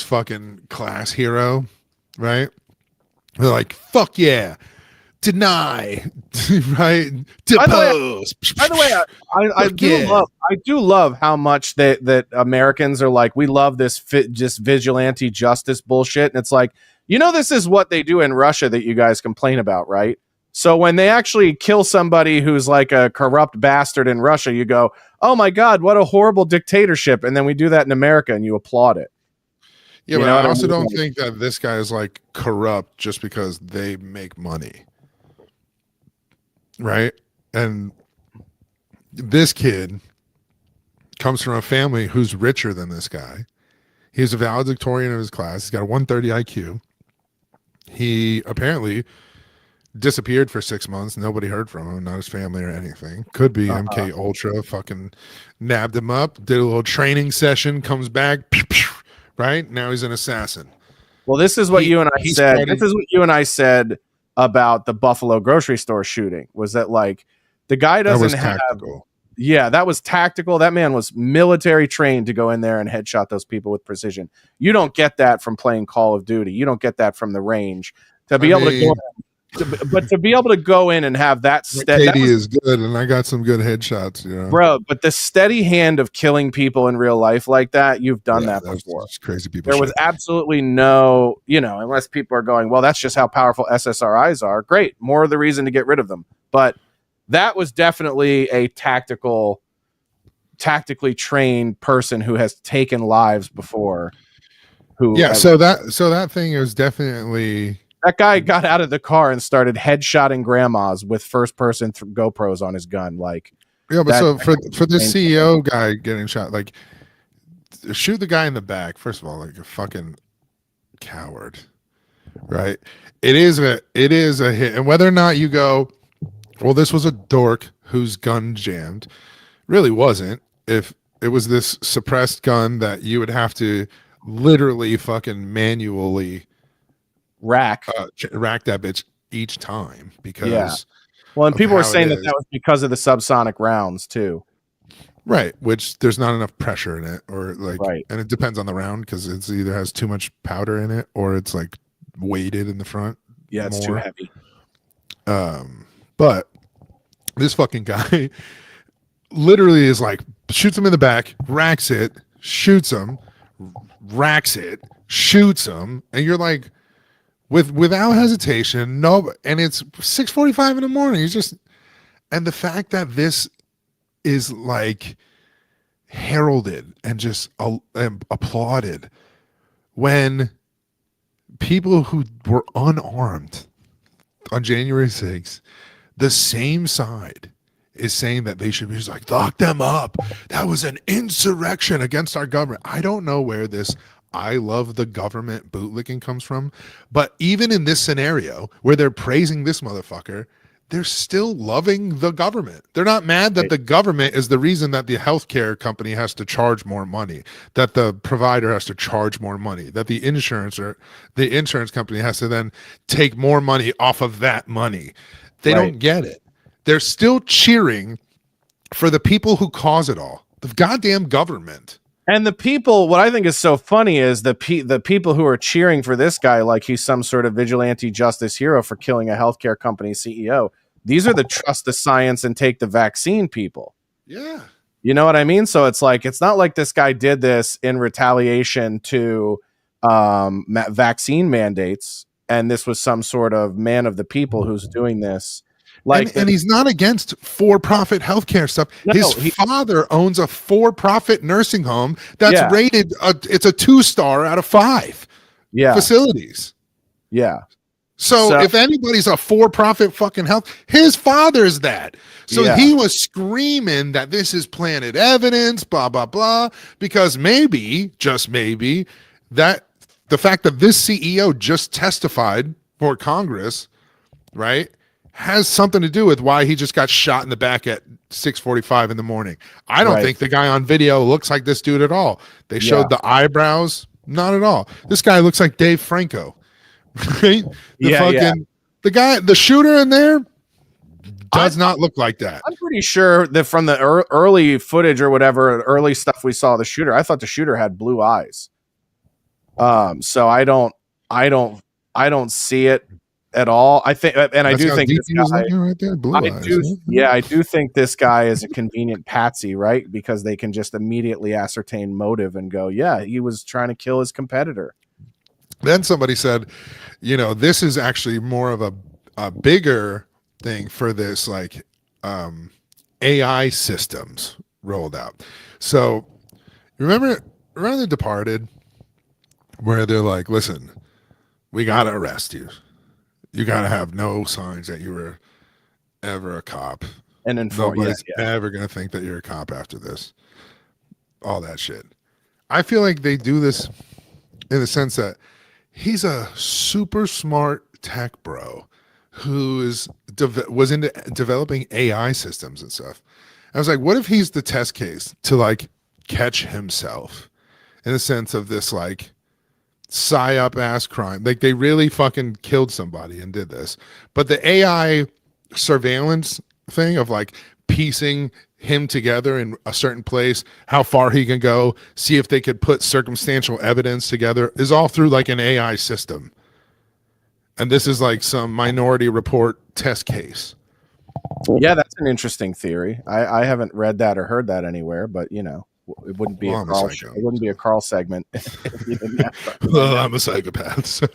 fucking class hero, right? They're like, fuck yeah, deny, right? Depose. By the way, I do love how much that Americans are like, we love this just vigilante justice bullshit, and it's like, this is what they do in Russia that you guys complain about, right? So when they actually kill somebody who's like a corrupt bastard in Russia, you go, oh my God, what a horrible dictatorship. And then we do that in America and you applaud it. Yeah, but I also don't think that this guy is like corrupt just because they make money. Right? And this kid comes from a family who's richer than this guy. He's a valedictorian of his class. He's got a 130 IQ. He apparently disappeared for 6 months. Nobody heard from him, not his family or anything. Could be MK Ultra fucking nabbed him up, did a little training session, comes back, pew, pew, right? Now he's an assassin. Well, this is what you and I said. This is what you and I said about the Buffalo grocery store shooting, was that like the guy doesn't have Yeah, that was tactical. That man was military trained to go in there and headshot those people with precision. You don't get that from playing Call of Duty. You don't get that from the range. To be able to go, but to be able to go in and have that Katie is good, and I got some good headshots, you know, bro. But the steady hand of killing people in real life like that, you've done that before. Crazy people. There was absolutely no, unless people are going, well, that's just how powerful SSRIs are. Great, more of the reason to get rid of them. But that was definitely a tactically trained person who has taken lives before. So that thing is definitely. That guy got out of the car and started headshotting grandmas with first-person GoPros on his gun. But so for this CEO guy getting shot, shoot the guy in the back. First of all, like a fucking coward, right? It is a hit, and whether or not you go, well, this was a dork whose gun jammed. Really wasn't. If it was this suppressed gun that you would have to literally fucking manually rack that bitch each time because well, and people were saying that was because of the subsonic rounds too, right? Which there's not enough pressure in it, or and it depends on the round because it's either has too much powder in it or it's like weighted in the front. Yeah, it's too heavy. But this fucking guy literally is like shoots him in the back, racks it, shoots him, racks it, shoots him, and you're like, without hesitation, no, and it's 6:45 in the morning. He's just, and the fact that this is like heralded and just applauded when people who were unarmed on January 6th, the same side is saying that they should be just like, lock them up. That was an insurrection against our government. I don't know where this I love the government bootlicking comes from, but even in this scenario where they're praising this motherfucker, they're still loving the government. They're not mad that the government is the reason that the healthcare company has to charge more money, that the provider has to charge more money, that the insurance company has to then take more money off of that money. They don't get it. They're still cheering for the people who cause it all, the goddamn government. And the people, what I think is so funny is the people who are cheering for this guy like he's some sort of vigilante justice hero for killing a healthcare company CEO. These are the trust the science and take the vaccine people. Yeah. You know what I mean? So it's like, it's not like this guy did this in retaliation to vaccine mandates. And this was some sort of man of the people who's doing this. And he's not against for-profit healthcare stuff. His father owns a for-profit nursing home that's rated. It's a 2-star out of 5 facilities. Yeah. So if anybody's a for-profit fucking health, his father's that. So he was screaming that this is planted evidence, blah blah blah, because maybe, just maybe, that the fact that this CEO just testified for Congress, right, has something to do with why he just got shot in the back at 6:45 in the morning. I don't think the guy on video looks like this dude at all. They showed the eyebrows, not at all. This guy looks like Dave Franco, right? The guy, the shooter in there does not look like that. I'm pretty sure that from the early footage or whatever, early stuff we saw the shooter, I thought the shooter had blue eyes. So I don't see it at all. I think, and I do think this guy, right there, blue eyes, I do think this guy is a convenient patsy, right? Because they can just immediately ascertain motive and go, yeah, he was trying to kill his competitor. Then somebody said, this is actually more of a bigger thing for this, like AI systems rolled out. So remember The Departed, where they're like, listen, we got to arrest you. You got to have no signs that you were ever a cop. And then nobody's ever going to think that you're a cop after this. All that shit. I feel like they do this in the sense that he's a super smart tech bro who was into developing AI systems and stuff. I was like, what if he's the test case to like catch himself in the sense of this like psyop ass crime? Like they really fucking killed somebody and did this, but the AI surveillance thing of like piecing him together in a certain place, how far he can go, see if they could put circumstantial evidence together, is all through like an AI system. And this is like some Minority Report test case. Yeah, that's an interesting theory. I haven't read that or heard that anywhere, but you know, it wouldn't be Well, a I'm a Carl. psycho. It wouldn't be a Carl segment. If you didn't have that. Well, I'm a psychopath. So.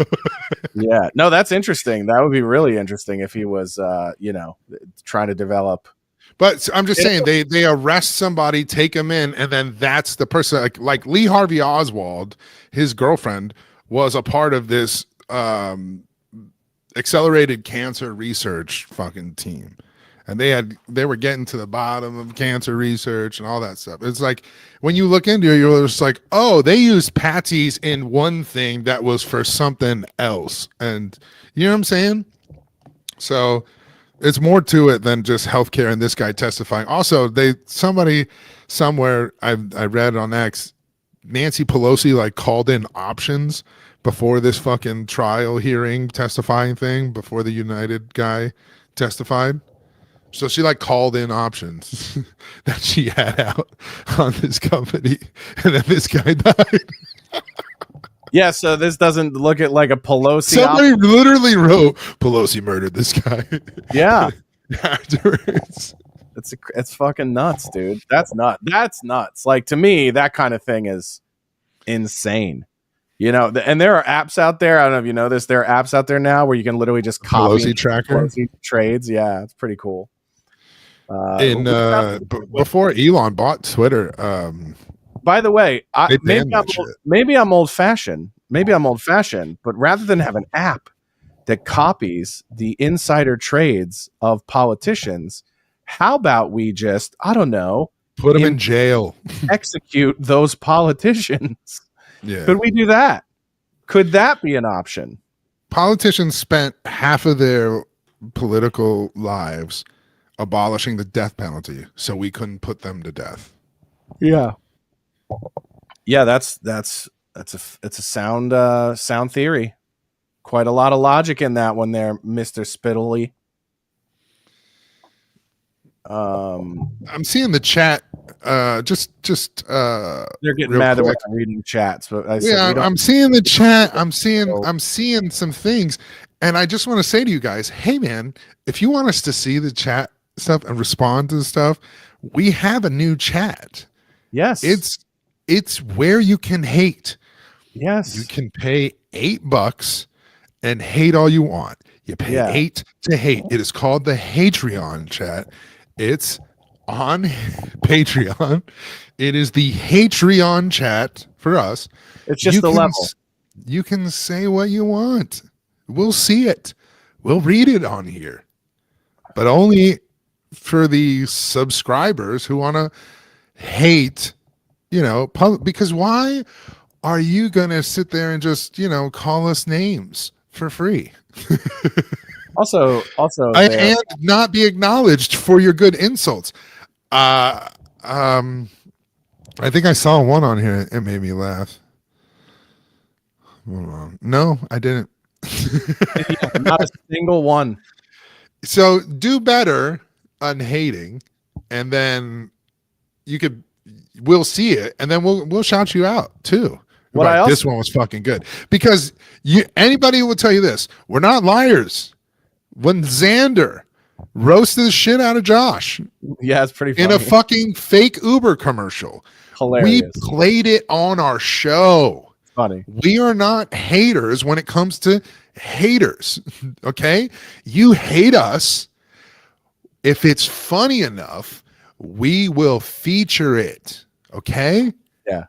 Yeah, no, that's interesting. That would be really interesting if he was, you know, trying to develop. But I'm just saying they arrest somebody, take him in, and then that's the person. Like Lee Harvey Oswald, his girlfriend was a part of this accelerated cancer research fucking team, and they were getting to the bottom of cancer research and all that stuff. It's like when you look into it, you're just like, oh, they used patsies in one thing that was for something else, and you know what I'm saying? So it's more to it than just healthcare and this guy testifying. Also, somebody somewhere I read on X, Nancy Pelosi like called in options before this fucking trial hearing testifying thing, before the United guy testified. So she like called in options that she had out on this company, and then this guy died. Yeah, so this doesn't look at like a Pelosi. Somebody literally wrote Pelosi murdered this guy. Yeah, afterwards. it's fucking nuts, dude. That's nuts. Like, to me, that kind of thing is insane. You know, and there are apps out there. I don't know if you know this. There are apps out there now where you can literally just copy Pelosi tracker Pelosi trades. Yeah, it's pretty cool. Before Elon bought Twitter, by the way, they banned that shit. maybe I'm old fashioned. But rather than have an app that copies the insider trades of politicians, how about we just, I don't know, put them in jail, execute those politicians? Yeah. Could we do that? Could that be an option? Politicians spent half of their political lives abolishing the death penalty, so we couldn't put them to death. Yeah. Yeah, it's a sound theory. Quite a lot of logic in that one there, Mr. Spittally. I'm seeing the chat. They're getting mad that we're not reading chats, but I'm seeing the chat. I'm seeing some things, and I just want to say to you guys, hey man, if you want us to see the chat stuff and respond to the stuff, we have a new chat. Yes, it's where you can hate. Yes, you can pay $8 and hate all you want. You pay $8 to hate. It is called the Hatreon chat. It's on Patreon. It is the Hatreon chat for us. It's just the level. You can say what you want. We'll see it. We'll read it on here. But only for the subscribers who want to hate, because why are you going to sit there and just, call us names for free? Also, and not be acknowledged for your good insults. I think I saw one on here. It made me laugh. Hold on. No, I didn't. Not a single one. So do better on hating, and then we'll see it, and then we'll shout you out too. This one was fucking good, because anybody will tell you this. We're not liars. When Xander roasted the shit out of Josh, yeah, it's pretty funny. In a fucking fake Uber commercial. Hilarious. We played it on our show. Funny. We are not haters when it comes to haters. Okay? You hate us. If it's funny enough, we will feature it. Okay? Yeah.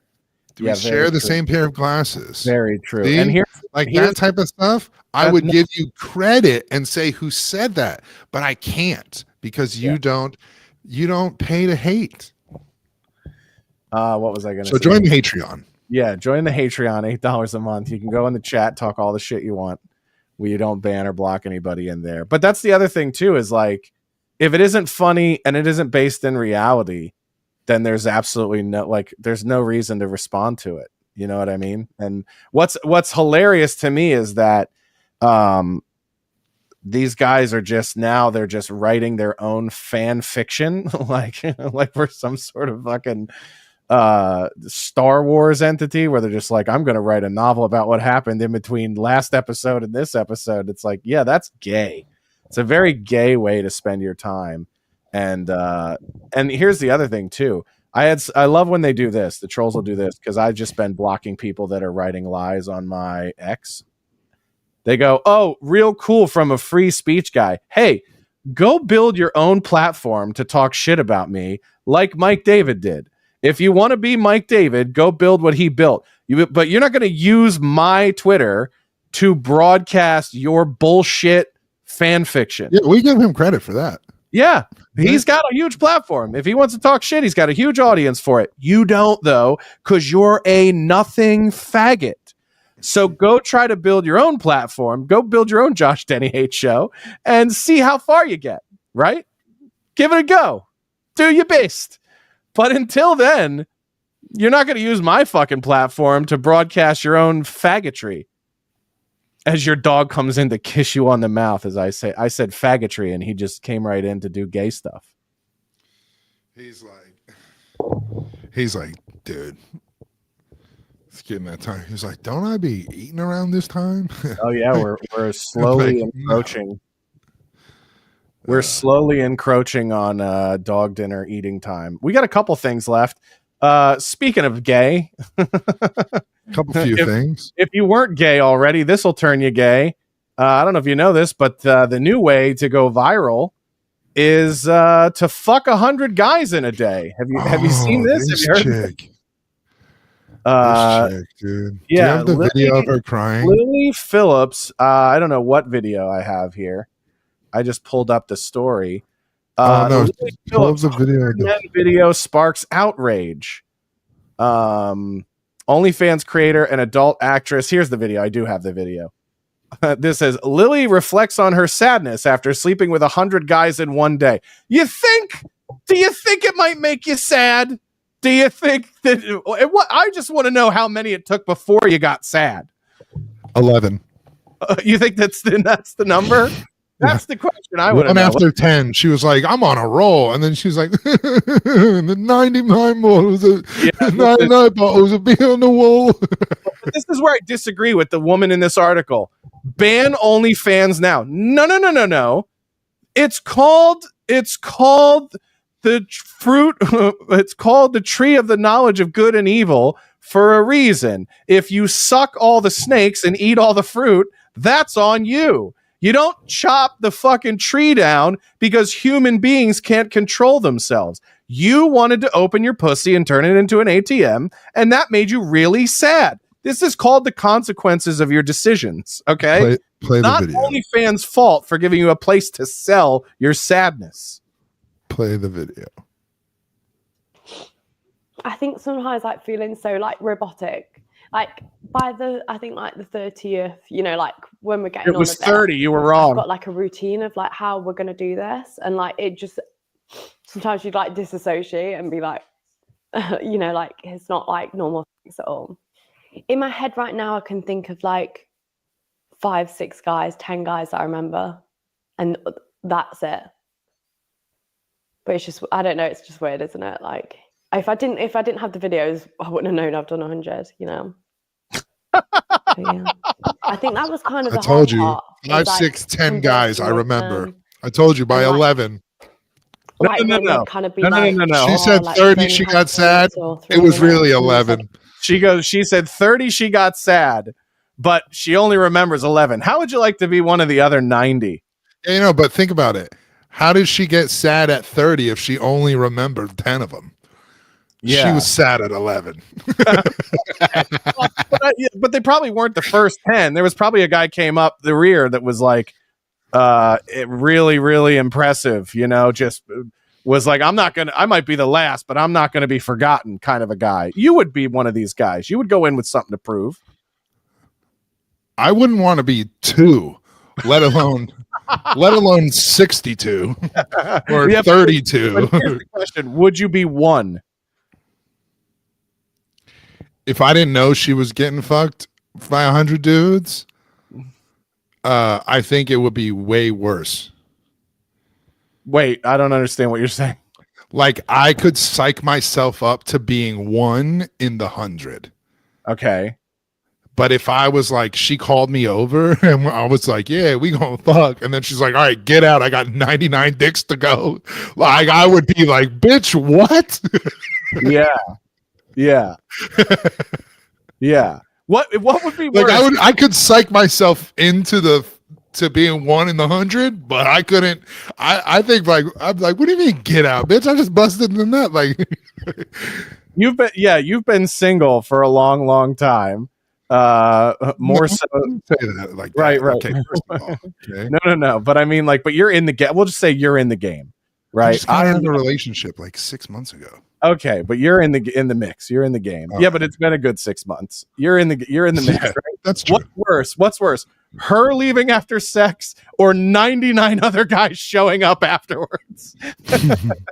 We share the same pair of glasses. Very true. See? And that type of stuff, I would give you credit and say who said that, but I can't, because you don't pay to hate. What was I going to say? So join the Patreon. Yeah, join the Patreon, $8 a month. You can go in the chat, talk all the shit you want. We don't ban or block anybody in there. But that's the other thing too, is like, if it isn't funny and it isn't based in reality, then there's absolutely there's no reason to respond to it. You know what I mean? And what's hilarious to me is that these guys are just now they're just writing their own fan fiction, like we're some sort of fucking Star Wars entity where they're just like, I'm gonna write a novel about what happened in between last episode and this episode. It's like, yeah, that's gay. It's a very gay way to spend your time. And here's the other thing too. I love when they do this. The trolls will do this because I've just been blocking people that are writing lies on my ex. They go, oh, real cool from a free speech guy. Hey, go build your own platform to talk shit about me like Mike David did. If you want to be Mike David, go build what he built. But you're not going to use my Twitter to broadcast your bullshit fan fiction. Yeah, we give him credit for that. Yeah, he's got a huge platform. If he wants to talk shit, he's got a huge audience for it. You don't, though, because you're a nothing faggot. So go try to build your own platform. Go build your own Josh Denny Hate show and see how far you get, right? Give it a go. Do your best. But until then, you're not going to use my fucking platform to broadcast your own faggotry. As your dog comes in to kiss you on the mouth, as I said faggotry, and he just came right in to do gay stuff. He's like, dude, it's getting that time. He's like, don't I be eating around this time? Oh yeah, we're slowly encroaching. We're slowly encroaching on dog dinner eating time. We got a couple things left. Speaking of gay, Few things. If you weren't gay already, this will turn you gay. I don't know if you know this, but the new way to go viral is to fuck 100 guys in a day. Have you seen this? Have you heard this chick, dude. Yeah, do you have the video of her crying? Lily Phillips. I don't know what video I have here. I just pulled up the story. No, pull up the video. Video sparks outrage. OnlyFans creator and adult actress. Here's the video. I do have the video. This says, Lily reflects on her sadness after sleeping with 100 guys in one day. Do you think it might make you sad? Do you think that I just want to know how many it took before you got sad? 11. You think that's the number? That's the question I would have. And after 10, she was like, I'm on a roll. And then she was like, the 99 bottles of 99 bottles of beer on the wall. But this is where I disagree with the woman in this article. Ban OnlyFans now. No. It's called the fruit. It's called the tree of the knowledge of good and evil for a reason. If you suck all the snakes and eat all the fruit, that's on you. You don't chop the fucking tree down because human beings can't control themselves. You wanted to open your pussy and turn it into an ATM, and that made you really sad. This is called the consequences of your decisions, okay? Play Not the video. OnlyFans' fault for giving you a place to sell your sadness. Play the video. I think sometimes like feeling so like robotic. Like by the 30th, like when we're getting it was on a bit, 30, you were wrong. I've got like a routine of like how we're going to do this. And like, it just, sometimes you'd like disassociate and be like, like it's not like normal things at all. In my head right now, I can think of like 5, 6 guys, 10 guys that I remember. And that's it. But it's just, I don't know. It's just weird, isn't it? Like, if I didn't have the videos, I wouldn't have known I've done 100, Yeah. I think that was kind of the I told hard you, part. 5, Like, 6, 10 guys, I remember. them. I told you by And, like, 11. Like, No. when they'd kind of be No. She said 30, she got sad. It was really 11. She said 30, she got sad, but she only remembers 11. How would you like to be one of the other 90? Yeah, but think about it. How did she get sad at 30 if she only remembered 10 of them? Yeah. She was sad at 11. But they probably weren't the first 10. There was probably a guy came up the rear that was like really, really impressive, just was like, I might be the last, but I'm not going to be forgotten kind of a guy. You would be one of these guys. You would go in with something to prove. I wouldn't want to be 2, let alone 62 or 32. But here's the question. Would you be 1? If I didn't know she was getting fucked by 100 dudes, I think it would be way worse. Wait, I don't understand what you're saying. Like I could psych myself up to being 1 in the 100. Okay. But if I was like, she called me over and I was like, yeah, we gonna fuck. And then she's like, all right, get out. I got 99 dicks to go. Like I would be like, bitch, what? Yeah. Yeah. Yeah. What would be worse? Like I could psych myself into to being 1 in the 100, but I couldn't. I think like I'm like, what do you mean get out, bitch? I just busted in the nut. Like you've been single for a long time. More so say that like that. Right. Okay, first of all, okay. No. But I mean, like, but you're in the game. We'll just say you're in the game, I right? just got out of a relationship like 6 months ago. Okay, but you're in the mix. You're in the game. Yeah, but it's been a good 6 months. You're in the mix. Yeah, Right? that's true. What's worse? Her leaving after sex or 99 other guys showing up afterwards?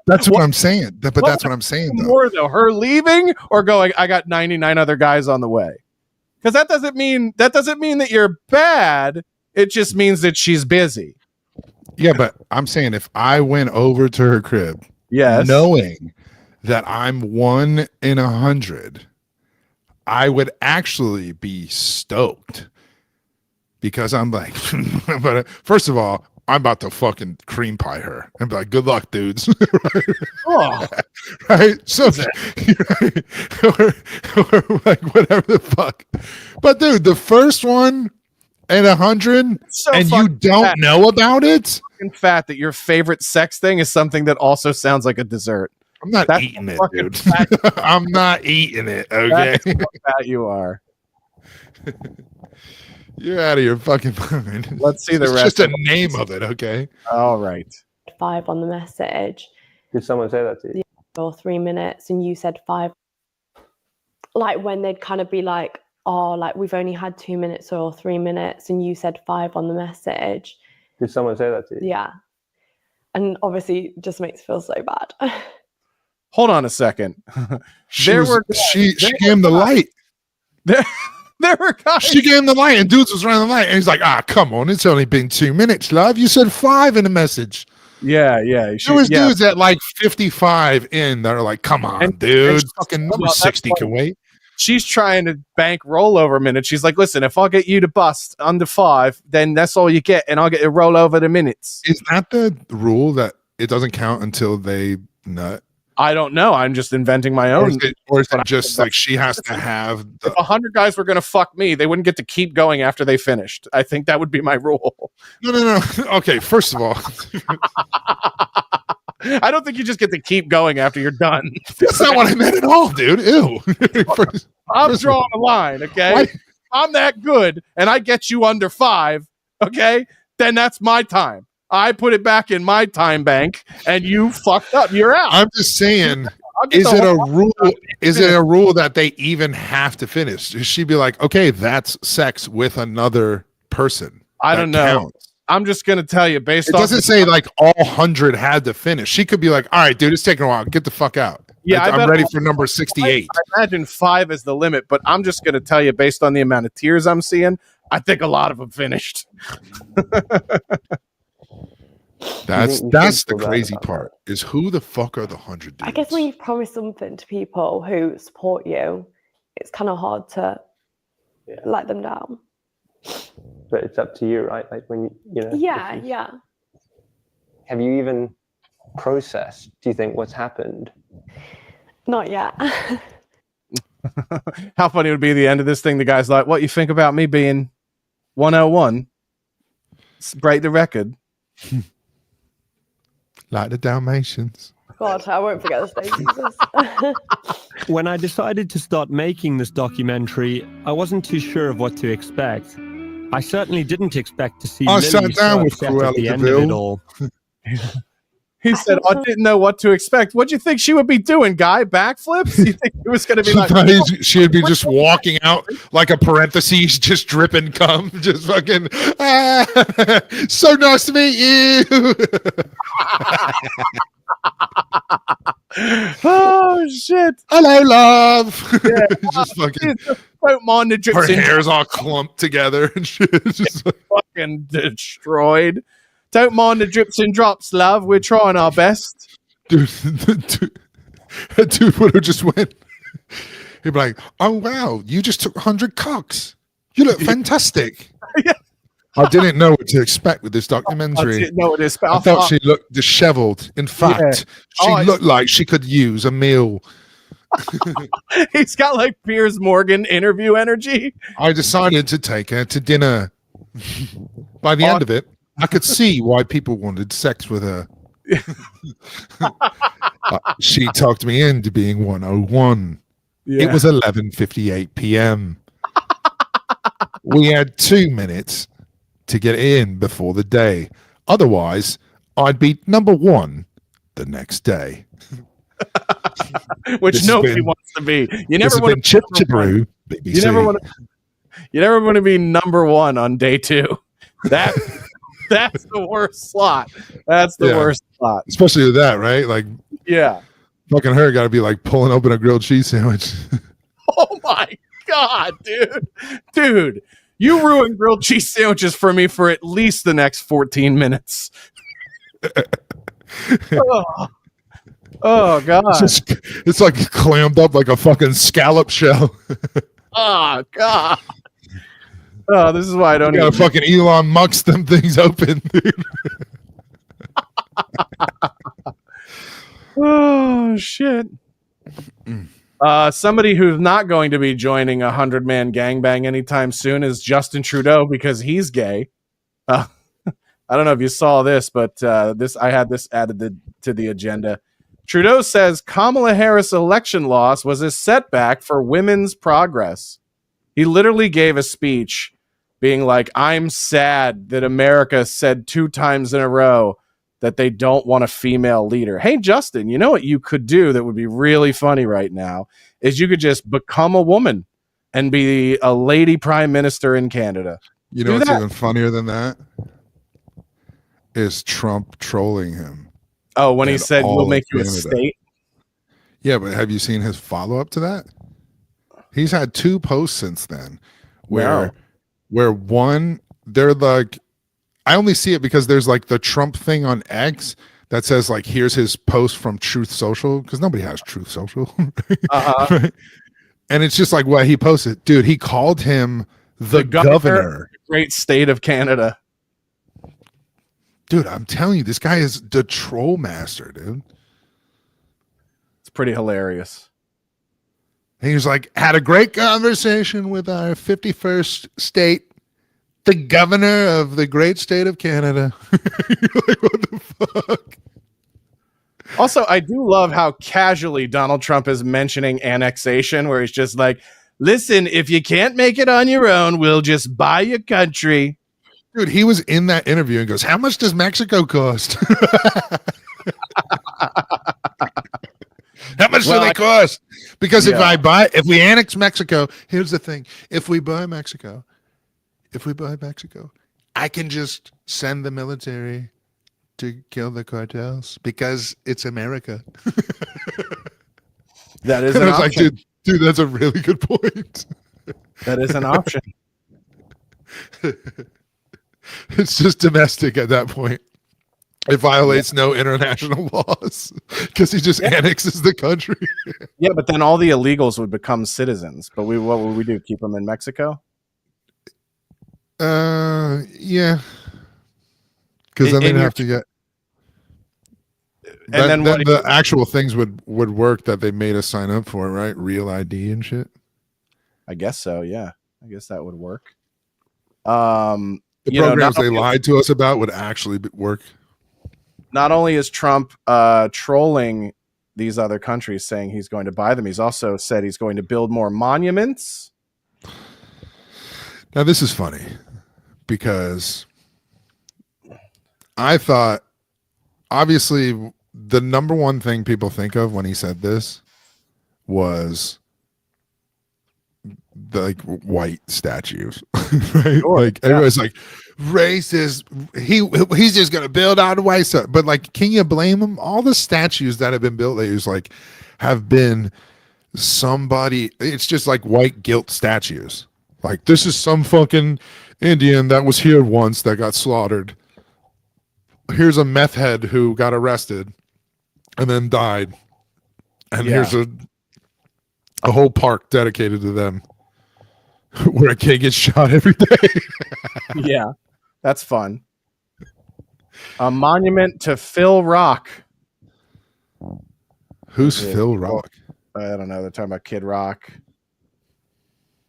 That's what I'm saying. But that's what I'm saying though. More though, her leaving or going, I got 99 other guys on the way. Because that doesn't mean that you're bad. It just means that she's busy. Yeah, but I'm saying if I went over to her crib, Yes. knowing that I'm 1 in 100, I would actually be stoked because I'm like, but first of all, I'm about to fucking cream pie her and be like, good luck, dudes. Oh. Right? So, or like whatever the fuck. But dude, the first one in 100 So and you fucking don't fat. know about it? Fucking fat that your favorite sex thing is something that also sounds like a dessert. I'm not That's eating it, fucking dude. fat. I'm not eating it, okay? That's how fat you are. You're out of your fucking mind. Let's see the It's rest. just a name of it, okay? All right. 5 on the message Did someone say that to you? or 3 minutes, and you said 5. Like when they'd kind of be like, oh, like we've only had 2 minutes or 3 minutes, and you said 5 on the message. Did someone say that to you? Yeah. And obviously it just makes it feel so bad. Hold on a second. She There was, were- she there gave him the were- light. There were guys. She gave him the light, and dudes was running the light, and he's like, come on, it's only been 2 minutes, love. You said 5 in the message. Yeah. There was dudes at like 55 in that are like, come on, And- dude. and- Fucking well, number that's 60 why- can wait. She's trying to bank rollover minutes. She's like, listen, if I get you to bust under 5, then that's all you get, and I'll get a rollover the minutes. Is that the rule that it doesn't count until they nut? I don't know. I'm just inventing my Or own. is it just like she has to have the If 100 guys were going to fuck me, they wouldn't get to keep going after they finished. I think that would be my rule. No. Okay, first of all, I don't think you just get to keep going after you're done. that's not what I meant at all, dude. Ew. I'm First of drawing a line, okay? Why- I'm that good, and I get you under 5, okay? Then that's my time. I put it back in my time bank, and you fucked up. You're out. I'm just saying, I'll get is the it a whole- rule? Is it a rule that they even have to finish? Should she be like, okay, that's sex with another person? I That don't know. counts. I'm just gonna tell you based It off. doesn't say like all 100 had to finish. She could be like, all right, dude, it's taking a while. Get the fuck out. Yeah, I I'm bet ready all- for number 68. I imagine 5 is the limit, but I'm just gonna tell you based on the amount of tears I'm seeing. I think a lot of them finished. That's you that's feel the bad crazy about part. Is who the fuck are the 100 dudes? I guess when you've promised something to people who support you, it's kind of hard to Yeah. let them down. But it's up to you, right? Like when you know. Yeah, if you- yeah. Have you even processed? Do you think what's happened? Not yet. How funny would be the end of this thing? The guy's like, "What you think about me being 101? Break the record." Like the Dalmatians. God, I won't forget this day, Jesus. When I decided to start making this documentary, I wasn't too sure of what to expect. I certainly didn't expect to see I Lily sat so down with upset Cruella at the de end of it Vil. all. He said, "I didn't know what to expect." What'd you think she would be doing, guy? Backflips? You think it was going to be like? She'd be just walking out like a parentheses, just dripping cum, just fucking. So nice to meet you. Oh shit! Hello, love. Just fucking. Don't mind the Her drips and hair's all clumped together and shit. It's just like, fucking destroyed. Don't mind the drips and drops, love. We're trying our best. dude, that dude would have just went. He'd be like, "Oh wow, you just took 100 cocks. You look fantastic." Yeah. I didn't know what to expect with this I documentary. didn't know what this. I thought she looked disheveled. In fact, she looked like she could use a meal. He's got like Piers Morgan interview energy. I decided to take her to dinner. By the end of it, I could see why people wanted sex with her. She talked me into being 101. Yeah. It was 11:58 p.m. We had 2 minutes to get in before the day. Otherwise, I'd be number 1 the next day. Which This has nobody been- wants to be. You This never has want been to Chip Chipperoo, BBC. You never want to. You never want to be number 1 on day 2. That's the worst slot. That's the Yeah. worst slot. Especially with that, right? Like, Yeah. fucking her got to be like pulling open a grilled cheese sandwich. Oh my god, dude, you ruined grilled cheese sandwiches for me for at least the next 14 minutes. Oh god. It's like clammed up like a fucking scallop shell. Oh god. Oh, this is why I don't You gotta even. fucking Elon Musk them things open, dude. Oh shit. Somebody who's not going to be joining a 100-man gangbang anytime soon is Justin Trudeau because he's gay. I don't know if you saw this, but I had this added to the agenda. Trudeau says Kamala Harris' election loss was a setback for women's progress. He literally gave a speech being like, I'm sad that America said 2 times in a row that they don't want a female leader. Hey, Justin, you know what you could do that would be really funny right now is you could just become a woman and be a lady prime minister in Canada. You know Do what's that. even funnier than that? Is Trump trolling him. Oh, when he And said, all we'll of make you a Canada. state. Yeah, but have you seen his follow-up to that? He's had 2 posts since then where one, they're like, I only see it because there's like the Trump thing on X that says like, here's his post from Truth Social, because nobody has Truth Social. Right? And it's just like what he posted. Dude, he called him the governor. of the great state of Canada. Dude, I'm telling you, this guy is the troll master, dude. It's pretty hilarious. And he was like, had a great conversation with our 51st state, the governor of the great state of Canada. You're like, what the fuck? Also, I do love how casually Donald Trump is mentioning annexation, where he's just like, listen, if you can't make it on your own, we'll just buy your country. Dude, he was in that interview and goes, how much does Mexico cost? How much do they cost? Because if we annex Mexico, here's the thing. If we buy Mexico, I can just send the military to kill the cartels because it's America. That is And an I was option. like, dude, that's a really good point. That is an option. It's just domestic at that point. It violates no international laws because he just annexes the country. Yeah, but then all the illegals would become citizens. But what would we do? Keep them in Mexico? Yeah. Because then In they'd your- have to get. And then what? the actual things would work that they made us sign up for, right? Real ID and shit. I guess so. Yeah, I guess that would work. The You know, programs not they only- lied to us about would actually work. Not only is Trump trolling these other countries, saying he's going to buy them, he's also said he's going to build more monuments. Now this is funny because I thought, obviously, the number one thing people think of when he said this was the like white statues, right? Sure, Like everybody's like racist. He's just gonna build on white stuff. But like, can you blame him? All the statues that have been built lately is like have been somebody. It's just like white guilt statues. Like this is some fucking Indian that was here once that got slaughtered. Here's a meth head who got arrested and then died. And here's a whole park dedicated to them where a kid gets shot every day. Yeah, that's fun. A monument to Phil Rock. Who's Phil Rock? I don't know. They're talking about Kid Rock.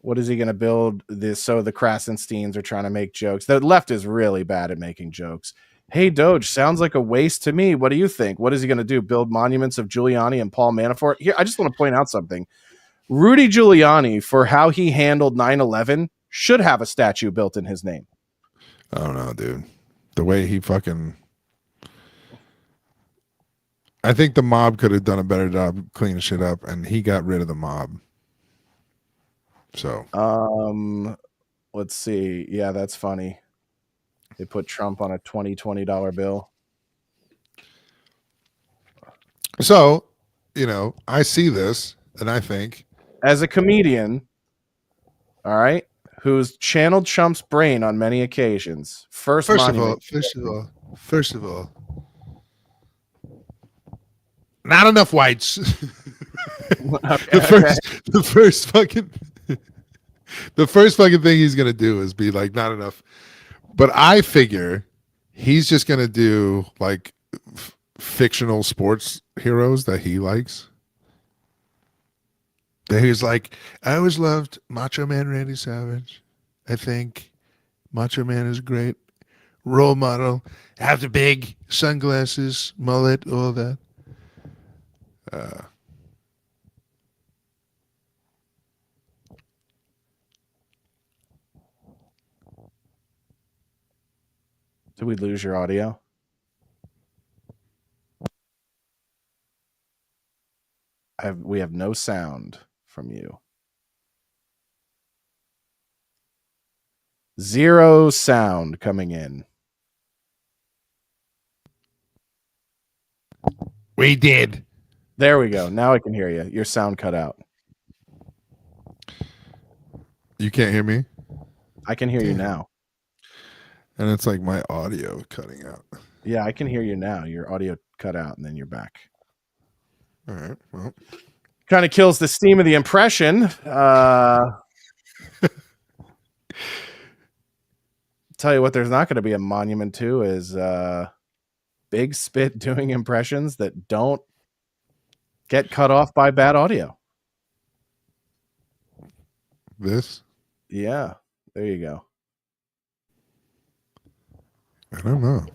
What is he going to build? This so the Krasensteins are trying to make jokes. The left is really bad at making jokes. Hey, Doge, sounds like a waste to me. What do you think? What is he going to do? Build monuments of Giuliani and Paul Manafort? Here, I just want to point out something. Rudy Giuliani, for how he handled 9/11, should have a statue built in his name. I don't know, dude. The way he fucking... I think the mob could have done a better job cleaning shit up, and he got rid of the mob. So... let's see. Yeah, that's funny. They put Trump on a $20 bill. So, you know, I see this and I think, as a comedian, all right, who's channeled Trump's brain on many occasions. First of all, not enough whites. The first fucking thing he's gonna do is be like, not enough. But I figure he's just gonna do like fictional sports heroes that he likes. That he's like, I always loved Macho Man Randy Savage. I think Macho Man is a great role model. Have the big sunglasses, mullet, all that. Did we lose your audio? We have no sound from you. Zero sound coming in. We did. There we go. Now I can hear you. Your sound cut out. You can't hear me? I can hear you now. And it's like my audio cutting out. Yeah, I can hear you now. Your audio cut out and then you're back. All right. Well, kind of kills the steam of the impression. Tell you what, there's not going to be a monument to is Big Spit doing impressions that don't get cut off by bad audio. This? Yeah, there you go. I don't know.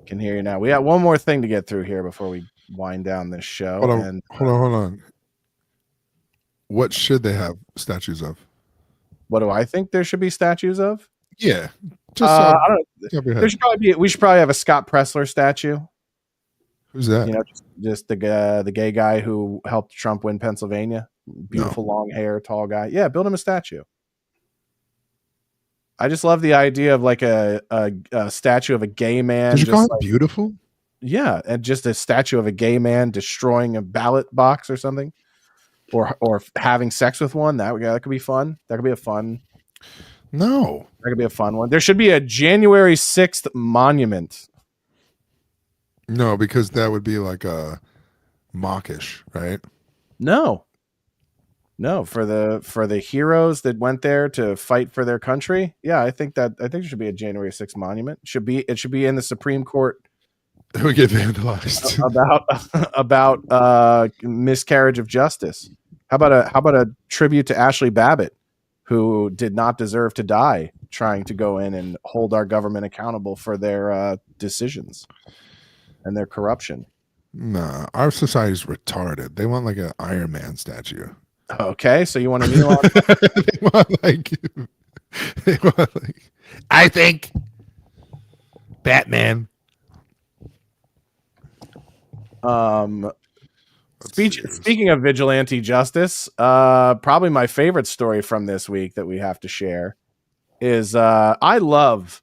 Can hear you now. We got one more thing to get through here before we wind down this show. Hold on. What should they have statues of? What do I think there should be statues of? Yeah. I don't know. We should probably have a Scott Pressler statue. Who's that? You know, just the gay guy who helped Trump win Pennsylvania. Beautiful long hair, tall guy. Yeah, build him a statue. I just love the idea of like a statue of a gay man. Did you call it like, beautiful? Yeah, and just a statue of a gay man destroying a ballot box or something, or having sex with one. That could be fun. That could be a fun. No, that could be a fun one. There should be a January 6th monument. No, because that would be like a mawkish, right? No, for the heroes that went there to fight for their country. Yeah, I think there should be a January 6th monument. It should be in the Supreme Court. We get vandalized about miscarriage of justice. How about a tribute to Ashley Babbitt, who did not deserve to die trying to go in and hold our government accountable for their decisions and their corruption. Nah, our society's retarded. They want like an Iron Man statue. Okay, so you want to kneel on? they want like I think Batman. Speaking of vigilante justice, probably my favorite story from this week that we have to share is I love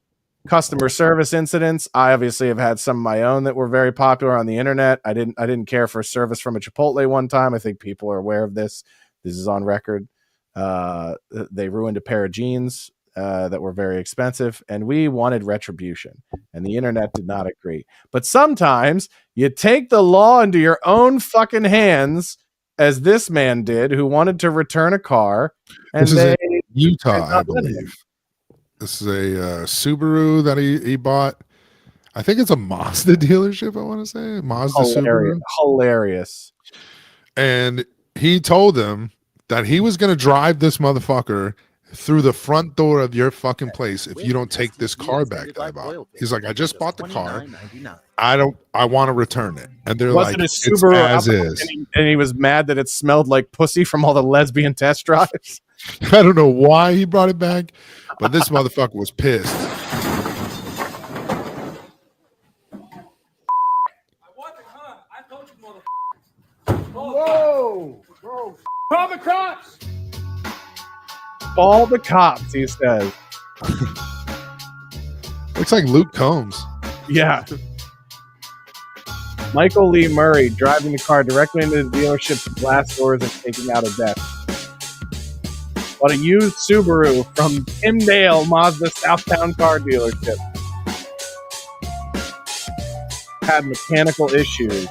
customer service incidents. I obviously have had some of my own that were very popular on the internet. I didn't care for service from a Chipotle one time. I think people are aware of this. This is on record. They ruined a pair of jeans that were very expensive, and we wanted retribution, and the internet did not agree. But sometimes you take the law into your own fucking hands, as this man did, who wanted to return a car. And this is in Utah, I believe. This is a Subaru that he bought. I think it's a Mazda dealership, I want to say. Mazda Subaru. Hilarious. And he told them that he was going to drive this motherfucker through the front door of your fucking place if you don't take this car back that I bought. He's like, I just bought the car. I want to return it. And they're like, it's as is. And he was mad that it smelled like pussy from all the lesbian test drives. I don't know why he brought it back, but this motherfucker was pissed. Whoa! Call the cops! All the cops, he says. Looks like Luke Combs. Yeah. Michael Lee Murray driving the car directly into the dealership's glass doors and taking out a desk. But a used Subaru from Timdale Mazda Southtown car dealership had mechanical issues.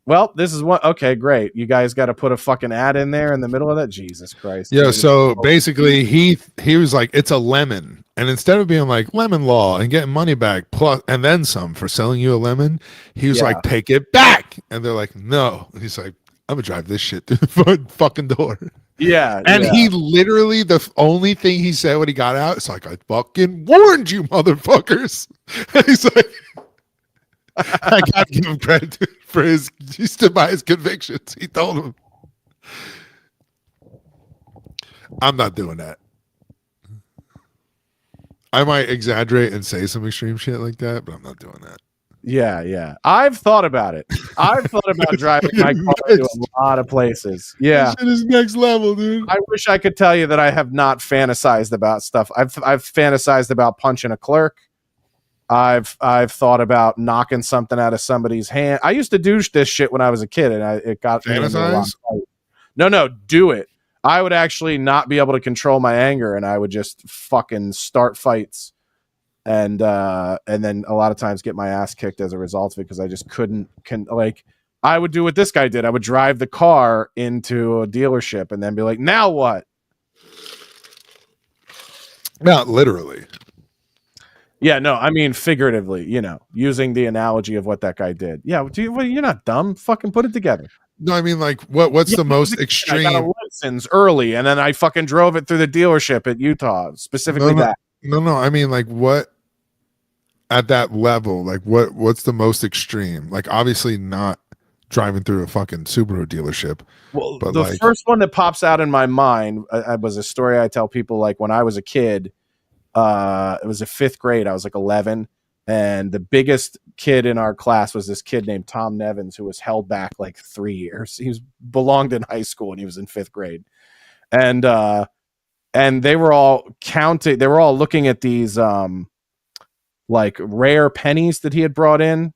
Well, this is what. Okay, great. You guys got to put a fucking ad in there in the middle of that. Jesus Christ. Yeah. So basically, he was like, "It's a lemon," and instead of being like lemon law and getting money back plus and then some for selling you a lemon, he was like, "Take it back," and they're like, "No." And he's like, "I'm gonna drive this shit through the fucking door." Yeah. And he literally, the only thing he said when he got out, it's like, "I fucking warned you, motherfuckers." And he's like, I gotta give him credit for he stood by his convictions. He told him, I'm not doing that. I might exaggerate and say some extreme shit like that, but I'm not doing that. Yeah. I've thought about it. I've thought about driving my car to a lot of places. Yeah. This shit is next level, dude. I wish I could tell you that I have not fantasized about stuff. I've fantasized about punching a clerk. I've thought about knocking something out of somebody's hand. I used to do this shit when I was a kid, and it got me into a lot of fight. No, do it. I would actually not be able to control my anger, and I would just fucking start fights, and then a lot of times get my ass kicked as a result of it because I just couldn't. I would do what this guy did. I would drive the car into a dealership and then be like, "Now what?" Not literally. Yeah, no, I mean figuratively, using the analogy of what that guy did. Yeah, you're not dumb. Fucking put it together. No, I mean, like, what's the most extreme? I got a license early, and then I fucking drove it through the dealership at Utah, specifically that. No, I mean, like, what at that level? Like, what's the most extreme? Like, obviously not driving through a fucking Subaru dealership. Well, but the first one that pops out in my mind was a story I tell people, like, when I was a kid. It was a 5th grade. I was like 11, and the biggest kid in our class was this kid named Tom Nevins, who was held back like 3 years. He belonged in high school, and he was in 5th grade, and they were all counting. They were all looking at these like rare pennies that he had brought in,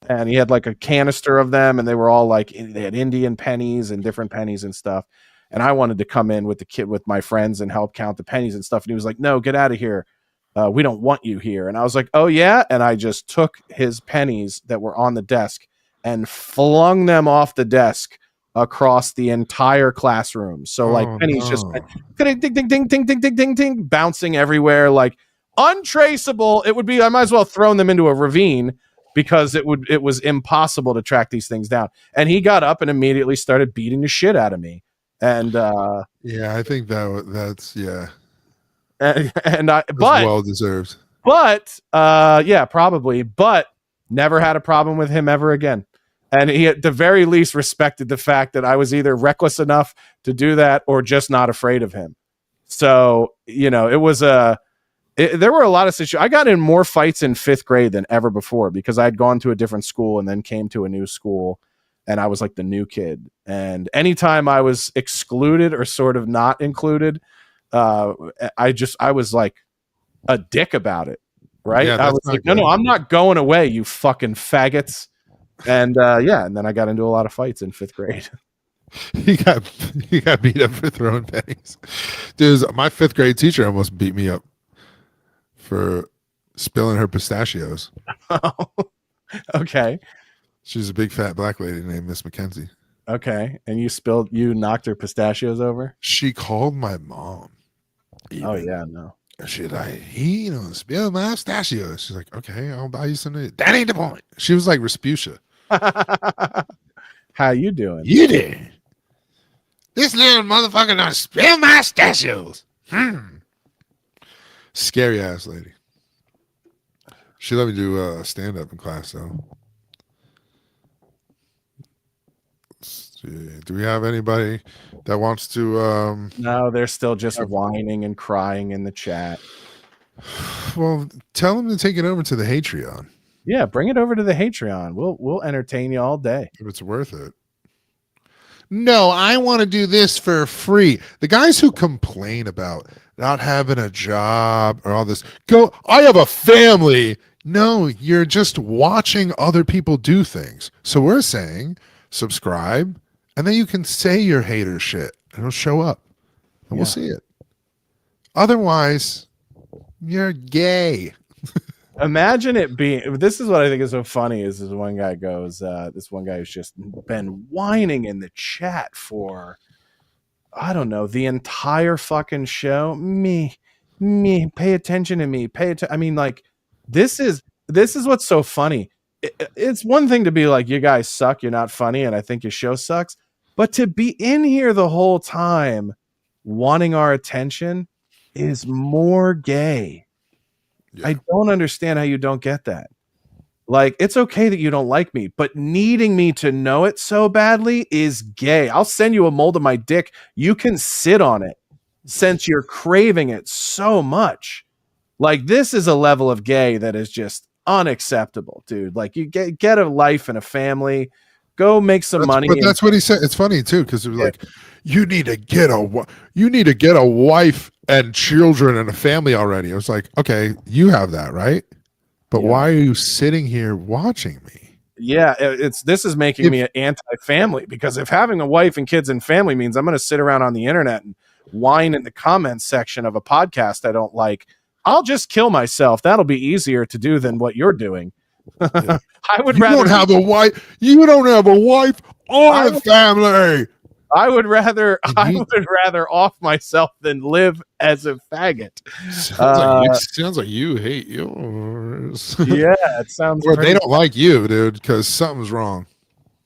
and he had like a canister of them, and they were all like they had Indian pennies and different pennies and stuff. And I wanted to come in with the kid, with my friends, and help count the pennies and stuff. And he was like, "No, get out of here. We don't want you here." And I was like, "Oh yeah." And I just took his pennies that were on the desk and flung them off the desk across the entire classroom. So pennies just ding, ding, ding, ding, ding, ding, ding, ding, bouncing everywhere, like untraceable. It would be, I might as well have thrown them into a ravine because it was impossible to track these things down. And he got up and immediately started beating the shit out of me. And yeah, I think that's and but well deserved. But yeah, probably, but never had a problem with him ever again. And he at the very least respected the fact that I was either reckless enough to do that or just not afraid of him. So, it was there were a lot of situations. I got in more fights in 5th grade than ever before because I'd gone to a different school and then came to a new school, and I was like the new kid. And anytime I was excluded or sort of not included, I was like a dick about it. Right? Yeah, I was like, no, I'm not going away, you fucking faggots. And and then I got into a lot of fights in 5th grade. He got beat up for throwing pennies. Dude, my 5th grade teacher almost beat me up for spilling her pistachios. Okay. She's a big fat black lady named Miss Mackenzie. Okay. And you knocked her pistachios over? She called my mom. Oh yeah, no. She's like, he spilled my pistachios. She's like, okay, I'll buy you some. That ain't the point. She was like Rasputia. How you doing? You did. This little motherfucker done spilled my pistachios. Scary ass lady. She let me do stand up in class though. Do we have anybody that wants to No, they're still just whining and crying in the chat. Well, tell them to take it over to the Patreon. Yeah, bring it over to the Patreon. We'll entertain you all day if it's worth it. No, I want to do this for free. The guys who complain about not having a job or all this, I have a family. No, you're just watching other people do things. So we're saying subscribe, and then you can say your hater shit, and it'll show up, and we'll see it. Otherwise, you're gay. Imagine it being. This is what I think is so funny. Is this one guy goes? This one guy who's just been whining in the chat for, I don't know, the entire fucking show. Me, pay attention to me. I mean, like, this is what's so funny. It's one thing to be like, you guys suck, you're not funny, and I think your show sucks. But to be in here the whole time wanting our attention is more gay. Yeah. I don't understand how you don't get that. Like, it's okay that you don't like me, but needing me to know it so badly is gay. I'll send you a mold of my dick. You can sit on it since you're craving it so much. Like, this is a level of gay that is just unacceptable, dude. Like, you get a life and a family, go make some money. But that's what he said. It's funny too, because it was like, you need to get a wife and children and a family already. I was like, okay, you have that, right? But why are you sitting here watching me? Yeah, this is making me an anti-family, because if having a wife and kids and family means I'm going to sit around on the internet and whine in the comments section of a podcast I don't like, I'll just kill myself. That'll be easier to do than what you're doing. Yeah. I would you rather don't have a wife. You don't have a wife or a family. I would rather off myself than live as a faggot. Sounds like you hate yours. Yeah, it sounds. Or they don't like you, dude, because something's wrong.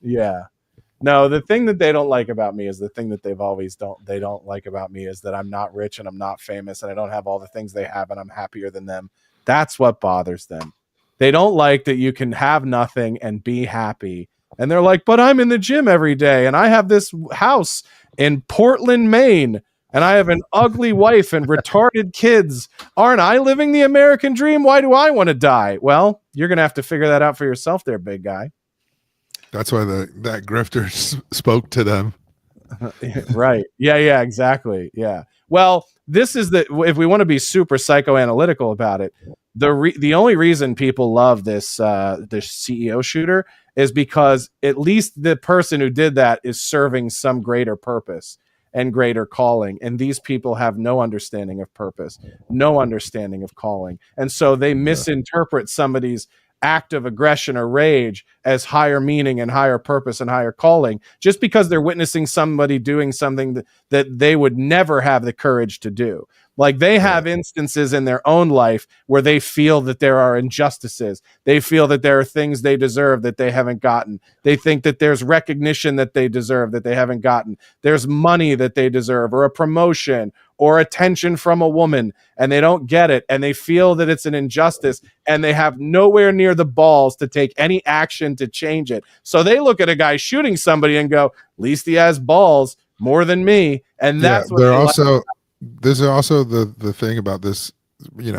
Yeah. No, the thing that they don't like about me is the thing that they don't like about me is that I'm not rich and I'm not famous and I don't have all the things they have and I'm happier than them. That's what bothers them. They don't like that you can have nothing and be happy. And they're like, but I'm in the gym every day and I have this house in Portland, Maine, and I have an ugly wife and retarded kids. Aren't I living the American dream? Why do I want to die? Well, you're going to have to figure that out for yourself there, big guy. That's why that grifter spoke to them. Right. Yeah, exactly. Yeah. Well, this is if we want to be super psychoanalytical about it, the only reason people love this CEO shooter is because at least the person who did that is serving some greater purpose and greater calling. And these people have no understanding of purpose, no understanding of calling. And so they misinterpret somebody's act of aggression or rage as higher meaning and higher purpose and higher calling, just because they're witnessing somebody doing something that they would never have the courage to do. Like, they have instances in their own life where they feel that there are injustices. They feel that there are things they deserve that they haven't gotten. They think that there's recognition that they deserve that they haven't gotten. There's money that they deserve, or a promotion, or attention from a woman, and they don't get it, and they feel that it's an injustice, and they have nowhere near the balls to take any action to change it. So they look at a guy shooting somebody and go, at least he has balls more than me. And that's what they're also. This is also the thing about this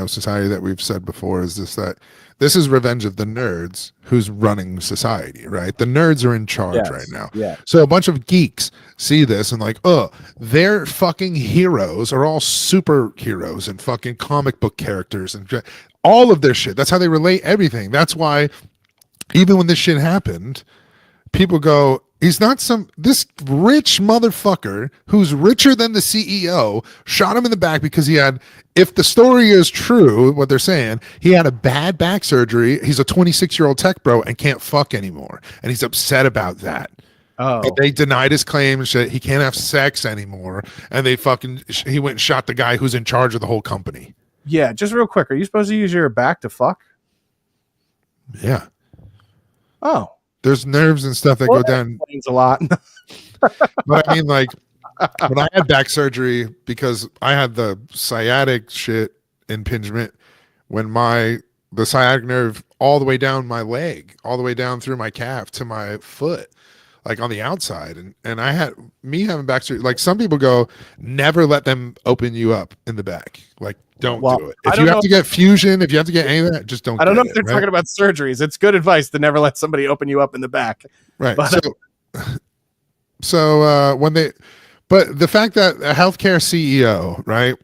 society that we've said before is that this is revenge of the nerds who's running society, right? The nerds are in charge right now. Yeah. So a bunch of geeks see this and like, oh, their fucking heroes are all superheroes and fucking comic book characters and all of their shit. That's how they relate everything. That's why even when this shit happened, people go, he's not this rich motherfucker who's richer than the CEO shot him in the back because if the story is true, what they're saying, he had a bad back surgery. He's a 26-year-old tech bro and can't fuck anymore. And he's upset about that. Oh. And they denied his claim and shit. He can't have sex anymore. And he went and shot the guy who's in charge of the whole company. Yeah, just real quick. Are you supposed to use your back to fuck? Yeah. Oh. There's nerves and stuff that go down. Explains a lot. But I mean, like, when I had back surgery because I had the sciatic shit impingement when the sciatic nerve all the way down my leg, all the way down through my calf to my foot, like on the outside. And I had having back surgery. Like some people go, never let them open you up in the back. Like, don't do it. If you have to get fusion, if you have to get any of that, just don't. I don't know if they're talking about surgeries. It's good advice to never let somebody open you up in the back. Right. But, But the fact that a healthcare CEO, right,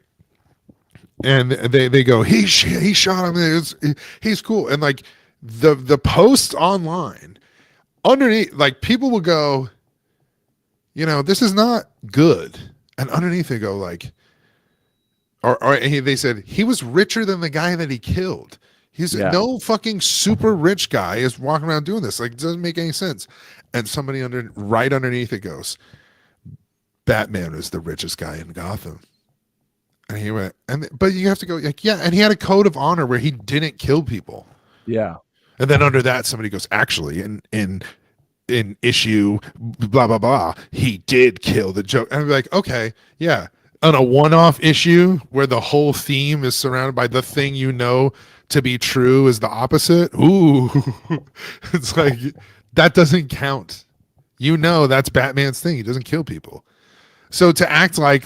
and they go, he shot him. He's cool, and like the posts online underneath, like people will go, this is not good, and underneath they go like, they said he was richer than the guy that he killed. No fucking super rich guy is walking around doing this. Like, it doesn't make any sense. And somebody right underneath it goes, Batman is the richest guy in Gotham. And he went, but you have to go like, yeah. And he had a code of honor where he didn't kill people. Yeah. And then under that, somebody goes, actually, in issue, blah, blah, blah, he did kill the Joker. And I'm like, okay, yeah. On a one-off issue where the whole theme is surrounded by the thing to be true is the opposite. Ooh, it's like, that doesn't count. That's Batman's thing. He doesn't kill people. So to act like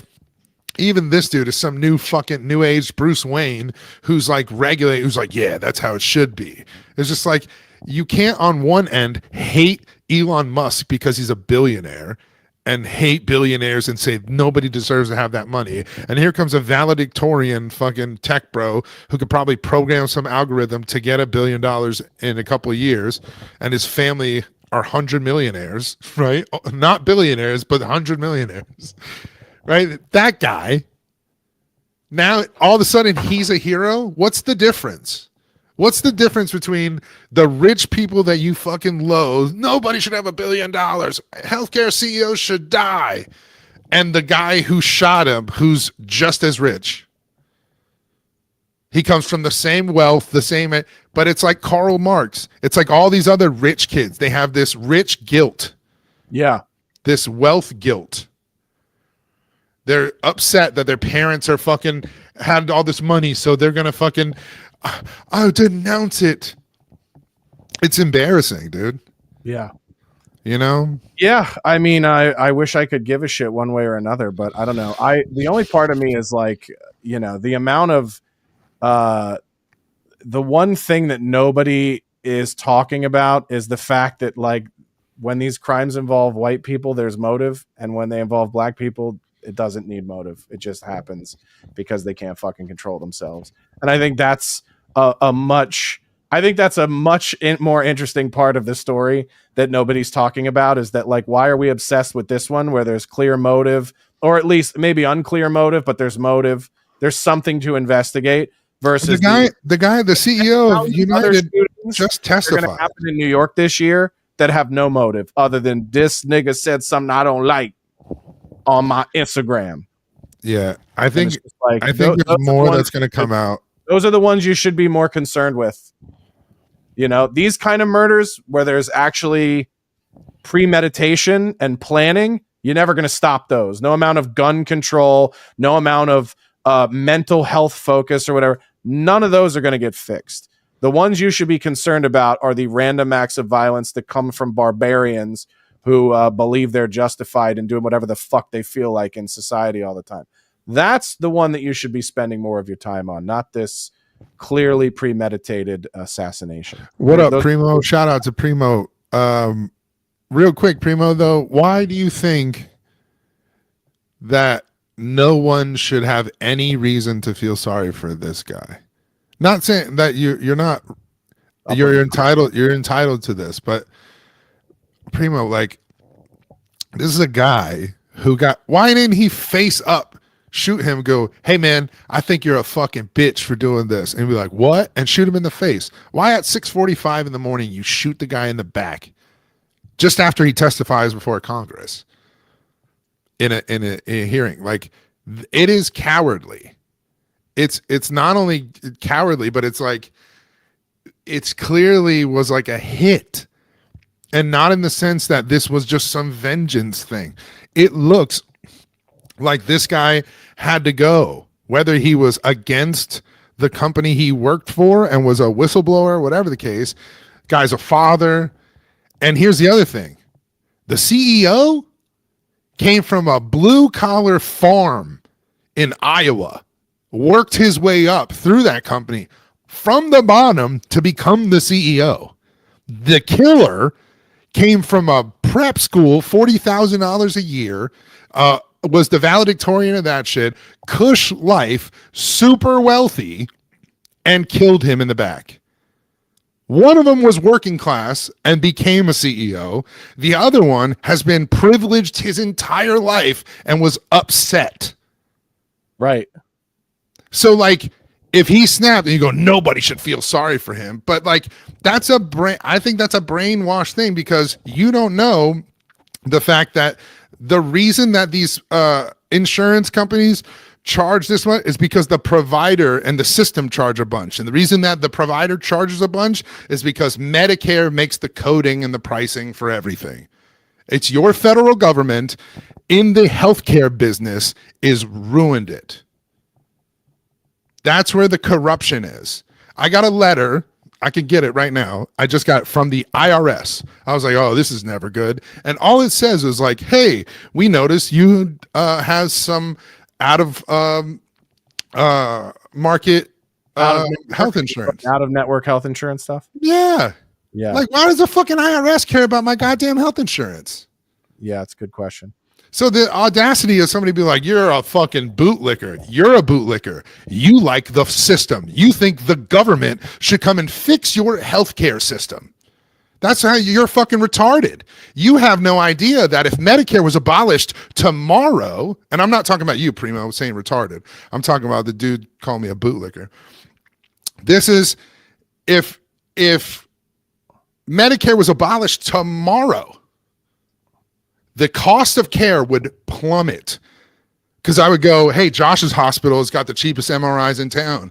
even this dude is some new fucking new age Bruce Wayne who's like who's like, yeah, that's how it should be. It's just like, you can't on one end hate Elon Musk because he's a billionaire and hate billionaires and say nobody deserves to have that money. And here comes a valedictorian fucking tech bro who could probably program some algorithm to get $1 billion in a couple of years, and his family are 100 millionaires, right? Not billionaires, but 100 millionaires, right? That guy, now all of a sudden he's a hero. What's the difference? What's the difference between the rich people that you fucking loathe? Nobody should have $1 billion. Healthcare CEOs should die. And the guy who shot him, who's just as rich. He comes from the same wealth, but it's like Karl Marx. It's like all these other rich kids. They have this rich guilt. Yeah. This wealth guilt. They're upset that their parents are fucking had all this money, so they're going to fucking... I denounce it. It's embarrassing, dude. Yeah. Yeah. I mean, I wish I could give a shit one way or another, but I don't know. The only part of me is like, the amount of the one thing that nobody is talking about is the fact that like when these crimes involve white people, there's motive, and when they involve black people, it doesn't need motive. It just happens because they can't fucking control themselves. And I think that's a much more interesting part of the story that nobody's talking about, is that like, why are we obsessed with this one where there's clear motive, or at least maybe unclear motive, but there's motive. There's something to investigate versus the CEO of United just testified. Going to happen in New York this year that have no motive other than this nigga said something I don't like on my Instagram. Yeah, I think like, there's more that's going to come out. Those are the ones you should be more concerned with. These kind of murders where there's actually premeditation and planning, you're never going to stop those. No amount of gun control, no amount of mental health focus or whatever. None of those are going to get fixed. The ones you should be concerned about are the random acts of violence that come from barbarians who believe they're justified in doing whatever the fuck they feel like in society all the time. That's the one that you should be spending more of your time on, not this clearly premeditated assassination. What up, Primo? Shout out to Primo. Real quick, Primo, though, why do you think that no one should have any reason to feel sorry for this guy? Not saying that you're entitled to this, but Primo, like, this is a guy who why didn't he face up, shoot him, go, hey man, I think you're a fucking bitch for doing this, and be like, what? And shoot him in the face. Why at 6:45 in the morning you shoot the guy in the back just after he testifies before Congress in a hearing? Like, it is cowardly. It's not only cowardly, but it's like, it's clearly was like a hit, and not in the sense that this was just some vengeance thing. It looks like this guy had to go, whether he was against the company he worked for and was a whistleblower, whatever the case. Guy's a father. And here's the other thing. The CEO came from a blue collar farm in Iowa, worked his way up through that company from the bottom to become the CEO. The killer came from a prep school, $40,000 a year, was the valedictorian of that shit, cush life, super wealthy, and killed him in the back. One of them was working class and became a CEO. The other one has been privileged his entire life and was upset. Right. So, like, if he snapped and you go, nobody should feel sorry for him. But, like, I think that's a brainwash thing, because you don't know the fact that the reason that these insurance companies charge this much is because the provider and the system charge a bunch. And the reason that the provider charges a bunch is because Medicare makes the coding and the pricing for everything. It's your federal government in the healthcare business is ruined it. That's where the corruption is. I got a letter. I can get it right now. I just got it from the IRS. I was like, oh, this is never good. And all it says is like, hey, we noticed you has some out of market health insurance. Out of network health insurance stuff? Yeah. Yeah. Like, why does the fucking IRS care about my goddamn health insurance? Yeah, it's a good question. So the audacity of somebody be like, you're a fucking bootlicker. You're a bootlicker. You like the system. You think the government should come and fix your healthcare system. That's how you're fucking retarded. You have no idea that if Medicare was abolished tomorrow, and I'm not talking about you, Primo, I'm saying retarded. I'm talking about the dude calling me a bootlicker. This is if Medicare was abolished tomorrow, the cost of care would plummet, because I would go, hey, Josh's hospital has got the cheapest MRIs in town,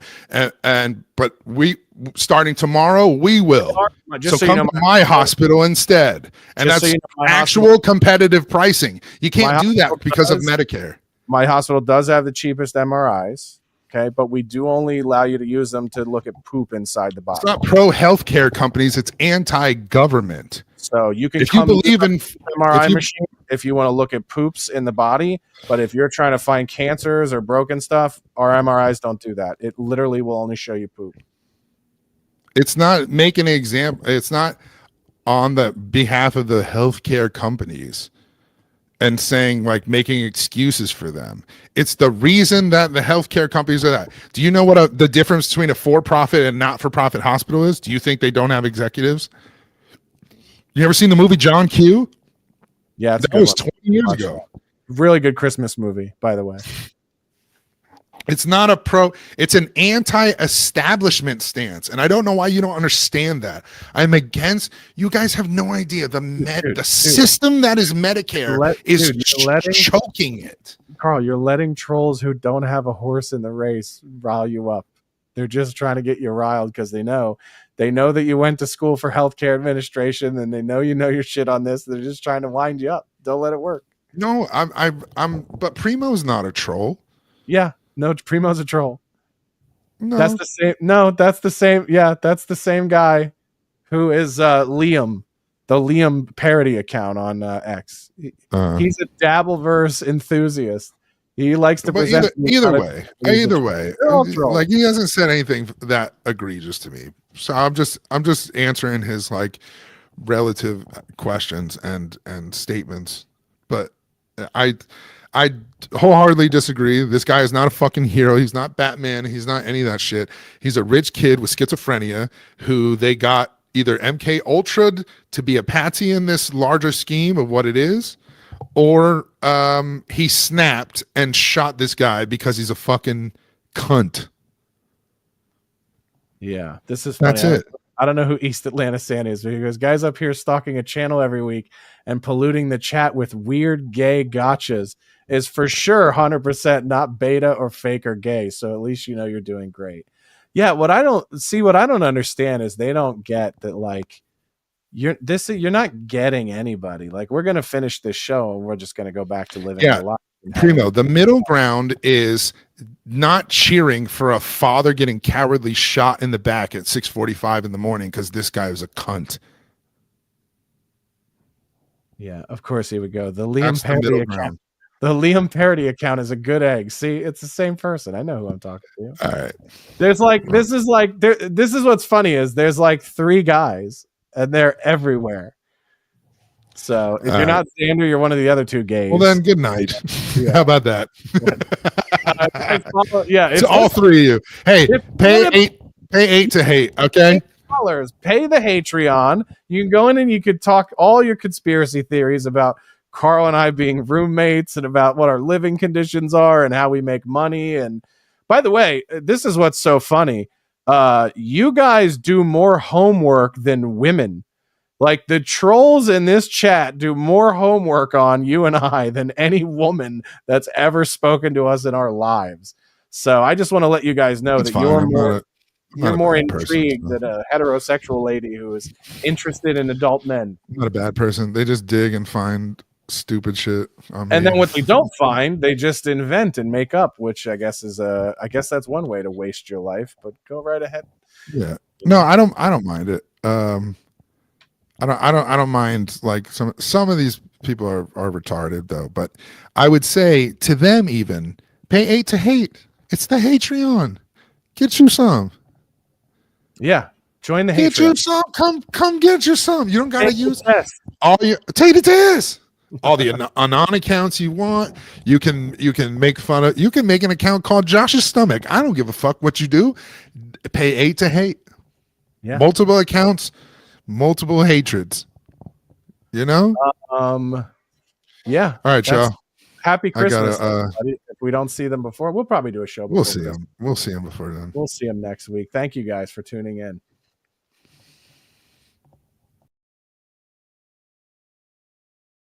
but we starting tomorrow we will. So come to my hospital instead, and that's actual competitive pricing. You can't do that because of Medicare. My hospital does have the cheapest MRIs. Okay, but we do only allow you to use them to look at poop inside the body. It's not pro healthcare companies; it's anti-government. So you can, if you believe in MRI machine, if you want to look at poops in the body, but if you're trying to find cancers or broken stuff, our MRIs don't do that. It literally will only show you poop. It's not making an example. It's not on the behalf of the healthcare companies and saying, like, making excuses for them. It's the reason that the healthcare companies are that. Do you know what the difference between a for-profit and not-for-profit hospital is? Do you think they don't have executives? You ever seen the movie John Q? Yeah, that was 20 years ago. Really good Christmas movie, by the way. It's not it's an anti-establishment stance. And I don't know why you don't understand that. I'm against, you guys have no idea. The system that is Medicare is choking it. Carl, you're letting trolls who don't have a horse in the race rile you up. They're just trying to get you riled because they know that you went to school for healthcare administration, and they know you know your shit on this. They're just trying to wind you up. Don't let it work. No, but Primo's not a troll. Yeah, no, Primo's a troll. No, that's the same. No, that's the same. Yeah, that's the same guy who is Liam, the Liam parody account on X. He's a Dabbleverse enthusiast. He likes to But present either way, They're all trolls. like he hasn't said anything that egregious to me. So I'm just answering his like relative questions and statements. But I wholeheartedly disagree. This guy is not a fucking hero. He's not Batman. He's not any of that shit. He's a rich kid with schizophrenia who they got either MK Ultra'd to be a patsy in this larger scheme of what it is, or he snapped and shot this guy because he's a fucking cunt. Yeah, this is funny. That's it. I don't know who East Atlanta Santa is, but he goes, guys up here stalking a channel every week and polluting the chat with weird gay gotchas is for sure 100% not beta or fake or gay. So at least you know you're doing great. Yeah, what I don't understand is they don't get that, like, you're not getting anybody. Like, we're gonna finish this show and we're just gonna go back to living our life. Primo, the middle ground is not cheering for a father getting cowardly shot in the back at 6:45 in the morning because this guy was a cunt. Yeah, of course he would go. The That's Liam the middle Parody account. ground. The Liam Parody account is a good egg. See, it's the same person. I know who I'm talking to. All right. There's like this is what's funny is there's like 3 guys and they're everywhere. So if you're not Xander, you're one of the other 2 gays. Well, then, good night. Yeah. How about that? Yeah, it's all 3 of you. Hey, pay 8 to hate. Okay. $8. Pay the Patreon. You can go in and you could talk all your conspiracy theories about Carl and I being roommates and about what our living conditions are and how we make money. And by the way, this is what's so funny. You guys do more homework than women. Like, the trolls in this chat do more homework on you and I than any woman that's ever spoken to us in our lives. So I just want to let you guys know that you're more intrigued than a heterosexual lady who is interested in adult men. I'm not a bad person. They just dig and find stupid shit. And then what they don't find, they just invent and make up, which I guess that's one way to waste your life. But go right ahead. Yeah. No, I don't mind it. I don't mind, like, some of these people are retarded though, but I would say to them, even pay 8 to hate. It's the Patreon. Get you some. Yeah. Join the Get Patreon. you some. Come get you some. You don't gotta Take the use test. all your take the test. All the anon accounts you want. You can make fun of. You can make an account called Josh's Stomach. I don't give a fuck what you do. Pay 8 to hate. Yeah. Multiple accounts, multiple hatreds. You know. Yeah. All right, y'all. Happy Christmas, gotta, everybody. If we don't see them before, we'll probably do a show. We'll see them. We'll see them before then. We'll see them next week. Thank you guys for tuning in.